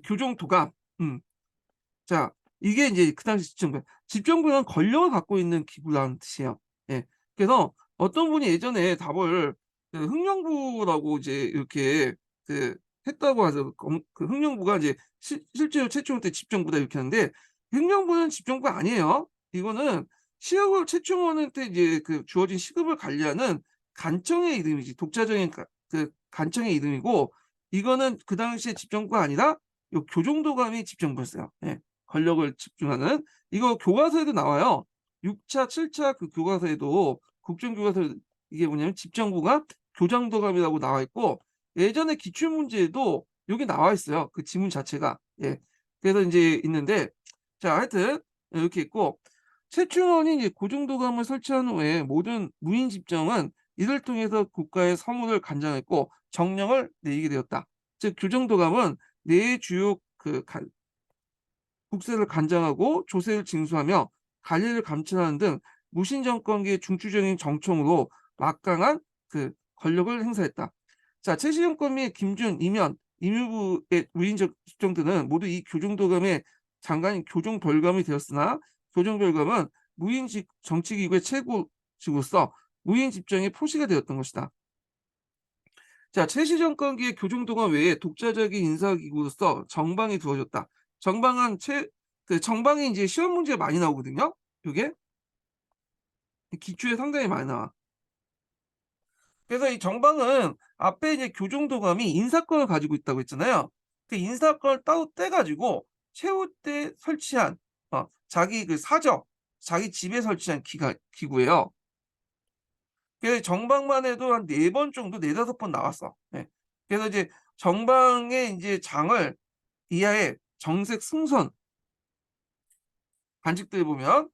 교정도감. 자, 이게 이제 그 당시 집정부. 집정부는 권력을 갖고 있는 기구라는 뜻이에요. 예. 그래서 어떤 분이 예전에 답을 그 흥령부라고 이제 이렇게 그 했다고 해서 그 흥령부가 이제 실제로 최충원 때 집정부다 이렇게 하는데 흥령부는 집정부가 아니에요. 이거는 시급을 최충원한테 이제 그 주어진 시급을 관리하는 간청의 이름이지 독자적인 그 간청의 이름이고 이거는 그 당시에 집정부가 아니라 요 교정도감이 집정부였어요. 예. 권력을 집중하는 이거 교과서에도 나와요. 6차, 7차 그 교과서에도 국정교과서 이게 뭐냐면 집정부가 교장도감이라고 나와 있고 예전에 기출문제에도 여기 나와 있어요. 그 지문 자체가. 예. 그래서 이제 있는데 자, 하여튼 이렇게 있고 최충원이 이제 고정도감을 설치한 후에 모든 무인 집정은 이를 통해서 국가의 서문을 간장했고 정령을 내리게 되었다. 즉 교정도감은 네 주요 국세를 간장하고 조세를 징수하며 관리를 감찰하는 등 무신 정권기의 중추적인 정청으로 막강한 권력을 행사했다. 자, 최씨 정권 및 김준, 이면, 임유부의 무인적 집정들은 모두 이 교정도감의 장관인 교정별감이 되었으나 교정별감은 무인 정치기구의 최고직으로서 무인 집정의 표시가 되었던 것이다. 자, 최씨 정권기의 교정도감 외에 독자적인 인사기구로서 정방이 두어졌다. 정방은 정방이 이제 시험 문제에 많이 나오거든요. 이게 기출에 상당히 많이 나와. 그래서 이 정방은 앞에 이제 교정도감이 인사권을 가지고 있다고 했잖아요. 그 인사권을 따로 떼가지고 최후 때 설치한 자기 자기 집에 설치한 기구예요. 그래서 정방만 해도 한 4번 정도, 4~5번 나왔어. 네. 그래서 이제 정방의 이제 장을 이하에 정색 승선 관직들 보면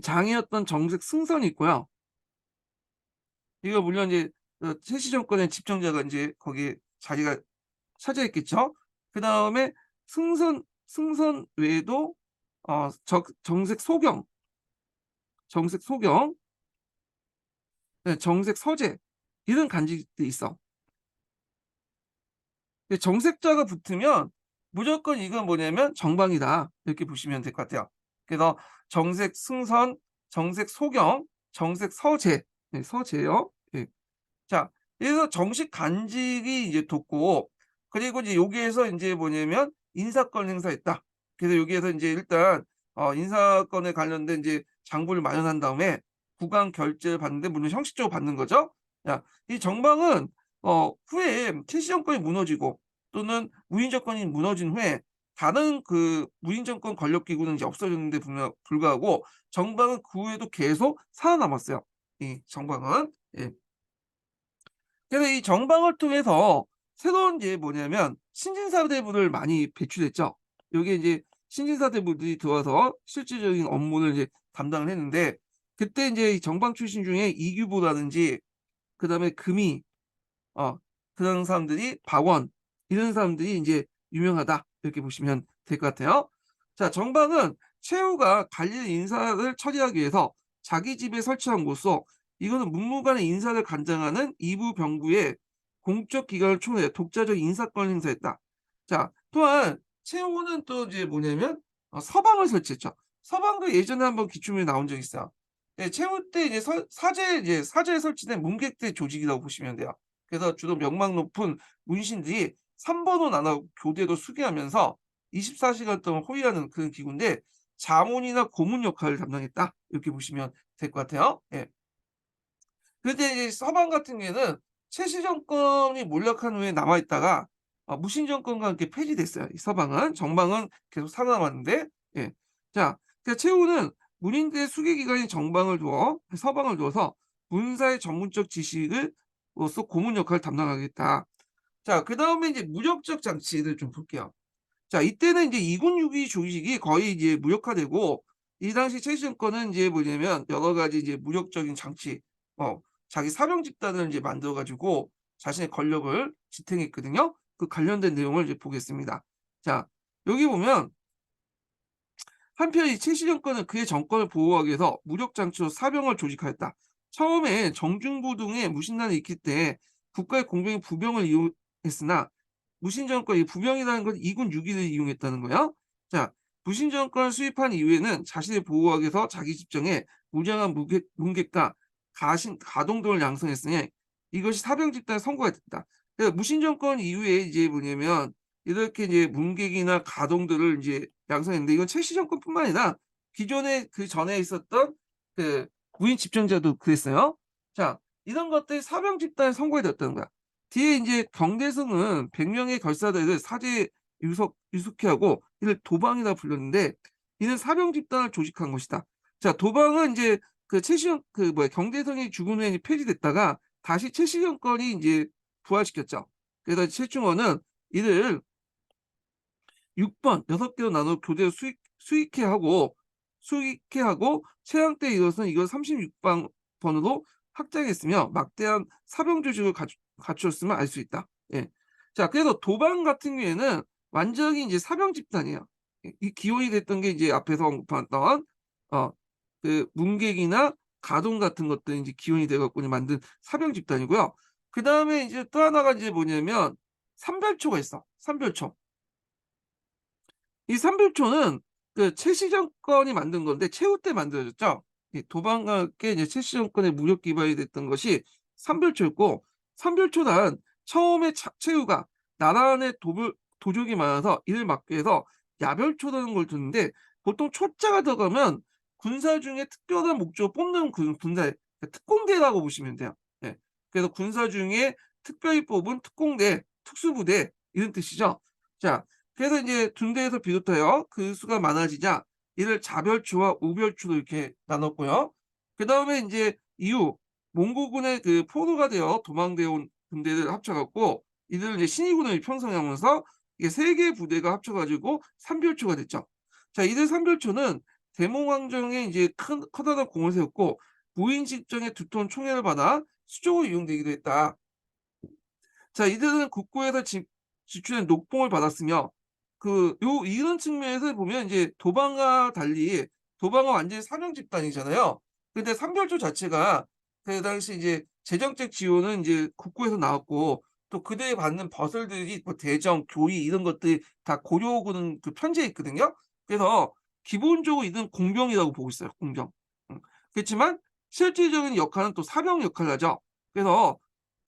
장이었던 정색 승선이 있고요. 이거 물론 이제 최씨 정권의 집정자가 이제 거기에 자리가 차지했겠죠. 그 다음에 승선 외에도 정색 소경, 네, 정색 서재 이런 간직들이 있어. 정색자가 붙으면 무조건 이건 뭐냐면 정방이다 이렇게 보시면 될 것 같아요. 그래서 정색 승선, 정색 소경, 정색 서재, 네, 서재요. 네. 자, 그래서 정식 간직이 이제 뒀고, 그리고 이제 여기에서 이제 뭐냐면 인사권 행사했다. 그래서 여기에서 이제 일단 인사권에 관련된 이제 장부를 마련한 다음에 국왕 결재를 받는데 물론 형식적으로 받는 거죠. 자, 이 정방은 후에 최씨 정권이 무너지고 또는 무인 정권이 무너진 후에 다른 무인 정권 권력 기구는 이제 없어졌는데 불구하고 정방은 그 후에도 계속 살아남았어요. 이 정방은. 예. 그래서 이 정방을 통해서 새로운 이제 뭐냐면 신진사대부를 많이 배출했죠. 여기에 이제 신진사대부들이 들어와서 실질적인 업무를 이제 담당을 했는데 그때 이제 이 정방 출신 중에 이규보라든지 그다음에 금이 그런 사람들이 박원 이런 사람들이 이제 유명하다 이렇게 보시면 될 것 같아요. 자, 정방은 최후가 관리 인사를 처리하기 위해서 자기 집에 설치한 곳으로 이거는 문무관의 인사를 관장하는 이부 병부의 공적 기관을 총괄해 독자적 인사권을 행사했다. 자, 또한 최후는 또 이제 뭐냐면 서방을 설치했죠. 서방도 예전에 한번 기출문에 나온 적이 있어요. 예, 최후 때 이제 사제에 설치된 문객대 조직이라고 보시면 돼요. 그래서 주로 명망 높은 문신들이 3번으로 나눠 교대로 수기하면서 24시간 동안 호위하는 그런 기구인데 자문이나 고문 역할을 담당했다. 이렇게 보시면 될 것 같아요. 예. 그런데 이제 서방 같은 경우에는 최씨 정권이 몰락한 후에 남아있다가 무신 정권과 함께 폐지됐어요. 이 서방은. 정방은 계속 살아남았는데 예. 자, 그러니까 최후는 문인대 수계기관인 서방을 두어서 군사의 전문적 지식으로서 고문 역할을 담당하겠다. 자, 그다음에 이제 무력적 장치를 좀 볼게요. 자, 이때는 이제 2군 6위 조직이 거의 이제 무력화되고 이 당시 최씨 정권은 이제 뭐냐면 여러 가지 이제 무력적인 장치, 자기 사병 집단을 이제 만들어 가지고 자신의 권력을 지탱했거든요. 그 관련된 내용을 이제 보겠습니다. 자, 여기 보면 한편 이 최씨 정권은 그의 정권을 보호하기 위해서 무력 장치로 사병을 조직하였다. 처음에 정중부 등의 무신난이 있기 때 국가의 공병이 부병을 이용했으나 무신 정권이 부병이라는 건 2군 6위를 이용했다는 거예요. 자, 무신 정권을 수입한 이후에는 자신을 보호하기 위해서 자기 집정에 무장한 문객과 가동 등을 양성했으니 이것이 사병 집단의 선거가 됐다. 그래서 무신 정권 이후에 이제 뭐냐면 이렇게 이제 문객이나 가동들을 이제 양성했는데 이건 최씨 정권뿐만 아니라 기존에 그 전에 있었던 그 무인 집정자도 그랬어요. 자, 이런 것들이 사병 집단의 선거가 되었다는 거야. 뒤에 이제 경대성은 100명의 결사대를 사제에 유속해 하고 이를 도방이라 불렀는데 이는 사병 집단을 조직한 것이다. 자, 도방은 이제 경대성이 죽은 후에 폐지됐다가 다시 최씨 정권이 이제 부활시켰죠. 그래서 최충원은 이를 6번 6개로 나눠 교대로 수익해 하고 최양 때 이것은 이걸 36방 번으로 확장했으며 막대한 사병 조직을 갖추었음을 알 수 있다. 예. 자, 그래서 도방 같은 경우에는 완전히 이제 사병 집단이에요. 이 기원이 됐던 게 이제 앞에서 언급했던 어 그 문객이나 가동 같은 것들이 인제 기원이 돼 갖고 이제 만든 사병 집단이고요. 그다음에 이제 또 하나가 이제 뭐냐면 삼별초가 있어, 삼별초. 이 삼별초는 그 최씨 정권이 만든 건데 최후 때 만들어졌죠. 이 도방과 함께 이제 최씨 정권의 무력 기반이 됐던 것이 삼별초였고, 삼별초란 처음에 최후가 나라 내 도적이 많아서 이를 막기 위해서 야별초라는 걸 두는데, 보통 초자가 들어가면 군사 중에 특별한 목적을 뽑는 그 군사, 그러니까 특공대라고 보시면 돼요. 예. 그래서 군사 중에 특별히 뽑은 특공대, 특수부대 이런 뜻이죠. 자, 그래서 인제 군대에서 비롯하여 그 수가 많아지자 이를 자별초와 우별초로 이렇게 나눴고요. 그다음에 인제 이후 몽고군의 그 포로가 되어 도망되어 온 군대를 합쳐 갖고 이들을 이제 신의군을 편성하면서 이게 3 개의 부대가 합쳐 가지고 삼별초가 됐죠. 자, 이들 삼별초는 대몽황정에 이제 커다란 공을 세웠고 무인직정의 두터운 총애를 받아 수족으로 이용되기도 했다. 자, 이들은 국고에서 지출된 녹봉을 받았으며 이런 측면에서 보면 이제 도방과 달리 도방은 완전히 사명 집단이잖아요. 근데 삼별조 자체가 그 당시 이제 재정적 지원은 이제 국고에서 나왔고, 또 그들이 받는 버설들이 뭐 대정, 교의 이런 것들이 다 고려오고는 그 편제에 있거든요. 그래서 기본적으로 이들은 공병이라고 보고 있어요, 공병. 그렇지만 실질적인 역할은 또 사병 역할을 하죠. 그래서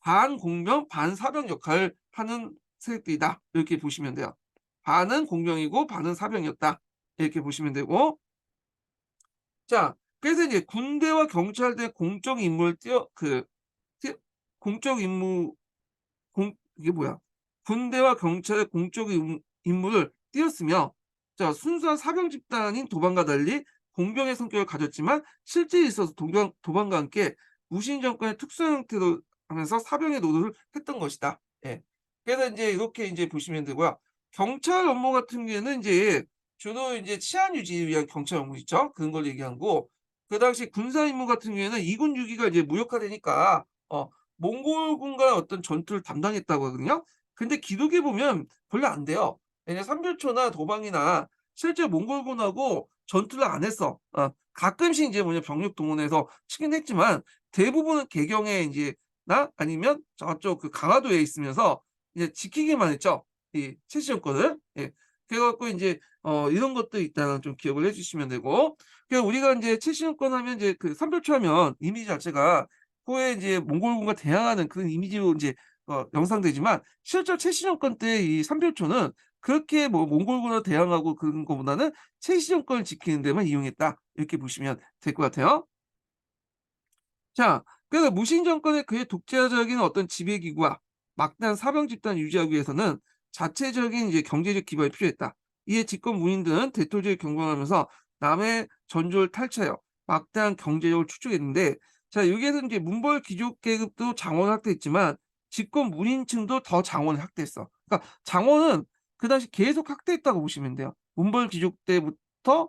반공병 반사병 역할을 하는 세력들이다, 이렇게 보시면 돼요. 반은 공병이고 반은 사병이었다, 이렇게 보시면 되고. 자, 그래서 이제 군대와 경찰대 공적 임무를 띄어 그 띄 공적 임무 공 이게 뭐야? 군대와 경찰의 공적 임무를 띄었으며, 자, 순수한 사병 집단인 도방과 달리 공병의 성격을 가졌지만 실제에 있어서 도방과 함께 무신 정권의 특수 형태로 하면서 사병의 노릇을 했던 것이다. 예. 그래서 인제 이렇게 인제 보시면 되고요. 경찰 업무 같은 경우에는 인제 주로 인제 치안 유지를 위한 경찰 업무 있죠. 그런 걸 얘기한 거고, 그 당시 군사 임무 같은 경우에는 2군 6 기가 이제 무력화되니까 몽골군과의 어떤 전투를 담당했다고 하거든요. 근데 기록에 보면 별로 안 돼요. 왜냐면 삼별초나 도방이나 실제 몽골군하고 전투를 안 했어. 가끔씩 인제 뭐냐 병력 동원해서 치긴 했지만 대부분은 개경에 인제 나 아니면 저쪽 그 강화도에 있으면서 이제 지키기만 했죠, 이 최씨 정권을. 예. 그래 갖고 인제 이런 것도 일단은 좀 기억을 해 주시면 되고, 그러니까 우리가 인제 최씨 정권 하면 이제 그 삼별초 하면 이미지 자체가 후에 이제 몽골군과 대항하는 그런 이미지로 인제 연상되지만, 실제 최씨 정권 때 이 삼별초는 그렇게 뭐 몽골군과 대항하고 그런 거보다는 최씨 정권을 지키는 데만 이용했다, 이렇게 보시면 될 것 같아요. 자, 그래서 무신 정권의 그의 독재적인 어떤 지배 기구와 막대한 사병 집단을 유지하기 위해서는 자체적인 이제 경제적 기반이 필요했다. 이에 집권 무인들은 대토제를 경영하면서 남의 전조를 탈취하여 막대한 경제력을 축적했는데, 자, 여기에서 이제 문벌 귀족 계급도 장원을 확대했지만 집권 문인층도 더 장원을 확대했어. 그러니까 장원은 그 당시 계속 확대했다고 보시면 돼요. 문벌 귀족 때부터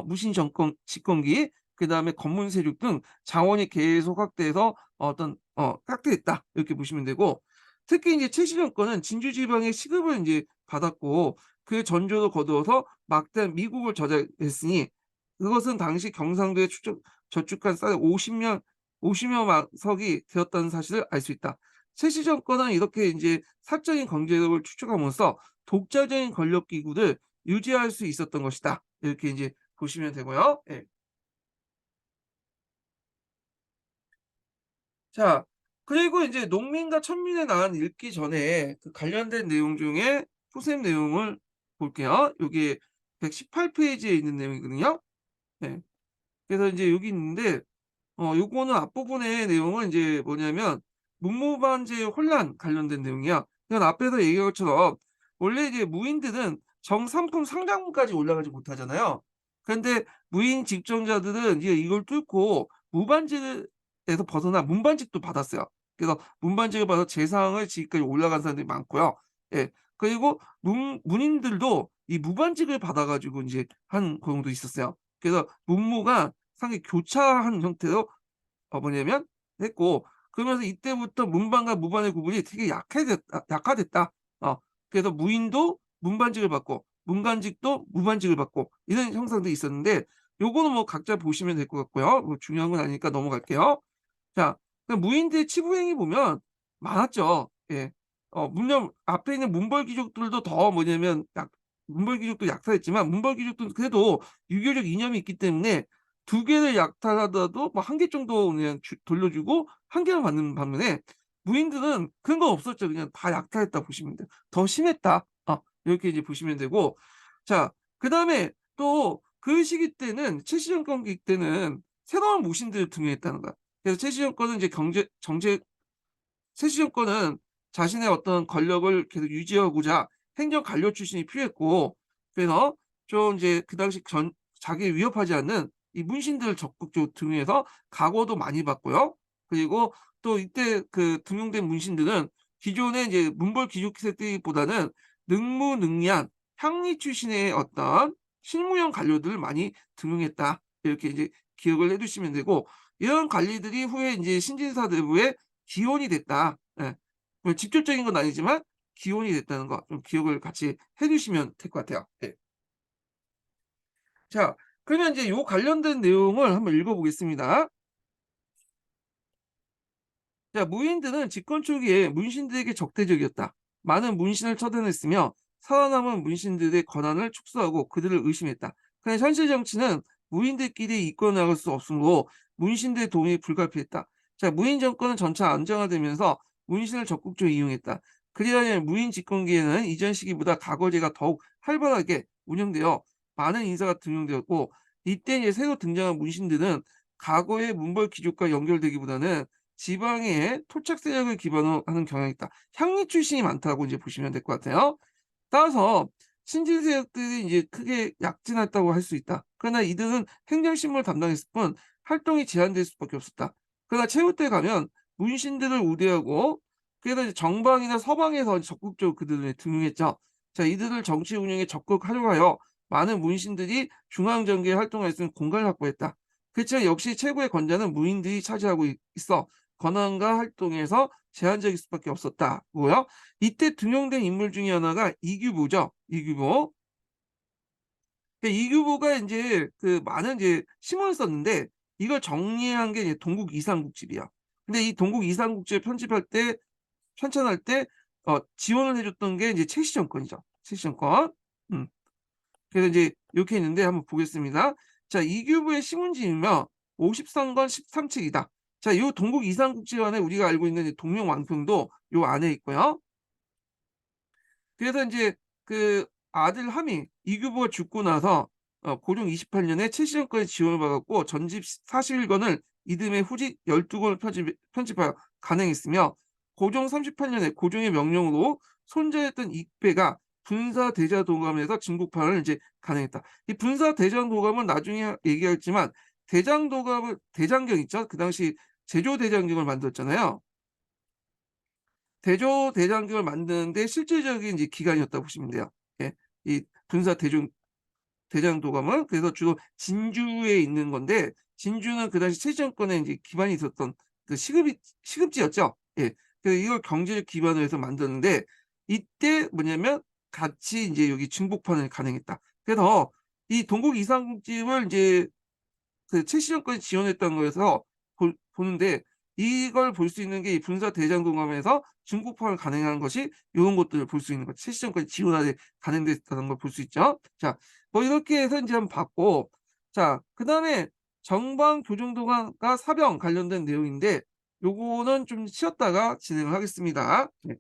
무신 정권 집권기, 그다음에 검문 세력 등 자원이 계속 확대해서 확대했다, 이렇게 보시면 되고, 특히 인제 최씨 정권은 진주 지방의 시급을 인제 받았고 그 전조로 거두어서 막대한 미국을 저자했으니 그것은 당시 경상도에 저축한 쌀 50여 석이 되었다는 사실을 알 수 있다. 최씨 정권은 이렇게 인제 사적인 경제력을 축적함으로써 독자적인 권력 기구를 유지할 수 있었던 것이다, 이렇게 인제 보시면 되고요. 예. 자, 그리고 인제 농민과 천민의 난 읽기 전에 그 관련된 내용 중에 포샘 내용을 볼게요. 요게 118 페이지에 있는 내용이거든요. 네. 그래서 인제 여기 있는데 요거는 앞부분의 내용은 인제 뭐냐면 문무반제의 혼란 관련된 내용이야. 이건 앞에서 얘기한 것처럼 원래 이제 무인들은 정상품 상장분까지 올라가지 못하잖아요. 그런데 무인 직종자들은 이제 이걸 뚫고 무반직에서 벗어나 문반직도 받았어요. 그래서 문반직을 받아서 재상을 지기까지 올라간 사람들이 많고요. 예. 그리고 문인들도 이 무반직을 받아 가지고 인제 한 경우도 있었어요. 그래서 문무가 상당히 교차한 형태로 뭐냐면 했고, 그러면서 이때부터 문반과 무반의 구분이 되게 약화됐다. 그래서 무인도 문반직을 받고 문간직도 무반직을 받고 이런 형상들이 있었는데, 요거는 뭐 각자 보시면 될 것 같고요. 뭐 중요한 건 아니니까 넘어갈게요. 자, 그 무인대 치부행위 보면 많았죠. 예. 물론 앞에 있는 문벌 귀족들도 더 뭐냐면 문벌 귀족도 약탈했지만, 문벌 귀족도 그래도 유교적 이념이 있기 때문에 두 개를 약탈하더라도 뭐 한 개 정도 그냥 돌려주고 한 개만 받는 반면에, 무인들은 그런 거 없었죠. 그냥 다 약탈했다 보시면 돼요. 더 심했다. 이렇게 이제 보시면 되고, 자, 그다음에 또 그 시기 때는, 최씨 정권기 때는 새로운 모신들을 등용했다는 거야. 그래서 최씨 정권은 이제 최씨 정권은 자신의 어떤 권력을 계속 유지하고자 행정 관료 출신이 필요했고, 그래서 좀 이제 그 당시 자기를 위협하지 않는 이 문신들을 적극적으로 등용해서 각오도 많이 받고요. 그리고 또 이때 그 등용된 문신들은 기존의 이제 문벌 귀족 세대보다는 능무능리한 향리 출신의 어떤 실무형 관료들을 많이 등용했다. 이렇게 이제 기억을 해두시면 되고, 이런 관리들이 후에 이제 신진사 내부의 기원이 됐다. 예. 뭐 직접적인 건 아니지만 기원이 됐다는 거 좀 기억을 같이 해 주시면 될 것 같아요. 예. 자, 그러면 이제 요 관련된 내용을 한번 읽어 보겠습니다. 자, 무인들은 집권 초기에 문신들에게 적대적이었다. 많은 문신을 처단했으며 살아남은 문신들의 권한을 축소하고 그들을 의심했다. 그냥 현실 정치는 무인들끼리 이끌어 나갈 수 없으므로 문신들의 도움이 불가피했다. 자, 무인 정권은 점차 안정화되면서 문신을 적극적으로 이용했다. 그리하여 무인 집권기에는 이전 시기보다 과거제가 더욱 활발하게 운영되어 많은 인사가 등용되었고, 이때 이제 새로 등장한 문신들은 과거의 문벌 귀족과 연결되기보다는 지방의 토착 세력을 기반으로 하는 경향이 있다. 향리 출신이 많다고 이제 보시면 될 것 같아요. 따라서 신진 세력들이 이제 크게 약진했다고 할 수 있다. 그러나 이들은 행정신문을 담당했을 뿐 활동이 제한될 수밖에 없었다. 그러나 최후 때 가면 문신들을 우대하고, 그래서 이제 정방이나 서방에서 적극적으로 그들을 등용했죠. 자, 이들을 정치 운영에 적극 활용하여 많은 문신들이 중앙정계에 활동할 수 있는 공간을 확보했다. 그렇지만 역시 최고의 권자는 무인들이 차지하고 있어 권한과 활동에서 제한적일 수밖에 없었다고요. 이때 등용된 인물 중에 하나가 이규보죠. 이규보. 이규보가 이제 그 많은 이제 심언을 썼는데, 이걸 정리한 게 이제 동국 이상국집이야. 근데 이 동국 이상국집 편집할 때, 편찬할 때 지원을 해줬던 게 이제 최씨 정권이죠. 최씨 정권. 음. 그래서 이제 이렇게 있는데 한번 보겠습니다. 자, 이규보의 신문지이며 53권 13책이다. 자, 요 동국 이상국지관에 우리가 알고 있는 이 동명왕평도 요 안에 있고요. 그래서 이제 그 아들 함이 이규보가 죽고 나서 고종 28년에 최씨정권의 지원을 받았고, 전집 41권을 이듬해 후집 12권을 편집하여 간행했으며, 고종 38년에 고종의 명령으로 손자였던 익배가 분사대자도감에서 진국판을 이제 간행했다. 이 분사대장도감은 나중에 얘기하겠지만, 대장도감을 대장경 있죠. 그 당시 제조대장경을 만들었잖아요. 대조대장경을 만드는데 실질적인 이제 기관이었다고 보시면 돼요. 예. 이 대장도감은 그래서 주로 진주에 있는 건데, 진주는 그 당시 최정권에 이제 기반이 있었던 그 시급지였죠. 예. 그래서 이걸 경제적 기반으로 해서 만드는데, 이때 뭐냐면 같이 이제 여기 중복판을 간행했다. 그래서 이 동국 이상국집을 이제 그 최씨 정권이 지원했던 거에서 보는데, 이걸 볼 수 있는 게 이 분사 대장동감에서 중국파를 간행한 것이 이런 것들을 볼 수 있는 거죠. 최씨 정권이 지원하되 간행됐다는 걸 볼 수 있죠. 자, 뭐 이렇게 해서 이제 한번 봤고, 자, 그 다음에 정방 교정도감과 사병 관련된 내용인데, 요거는 좀 쉬었다가 진행을 하겠습니다. 네.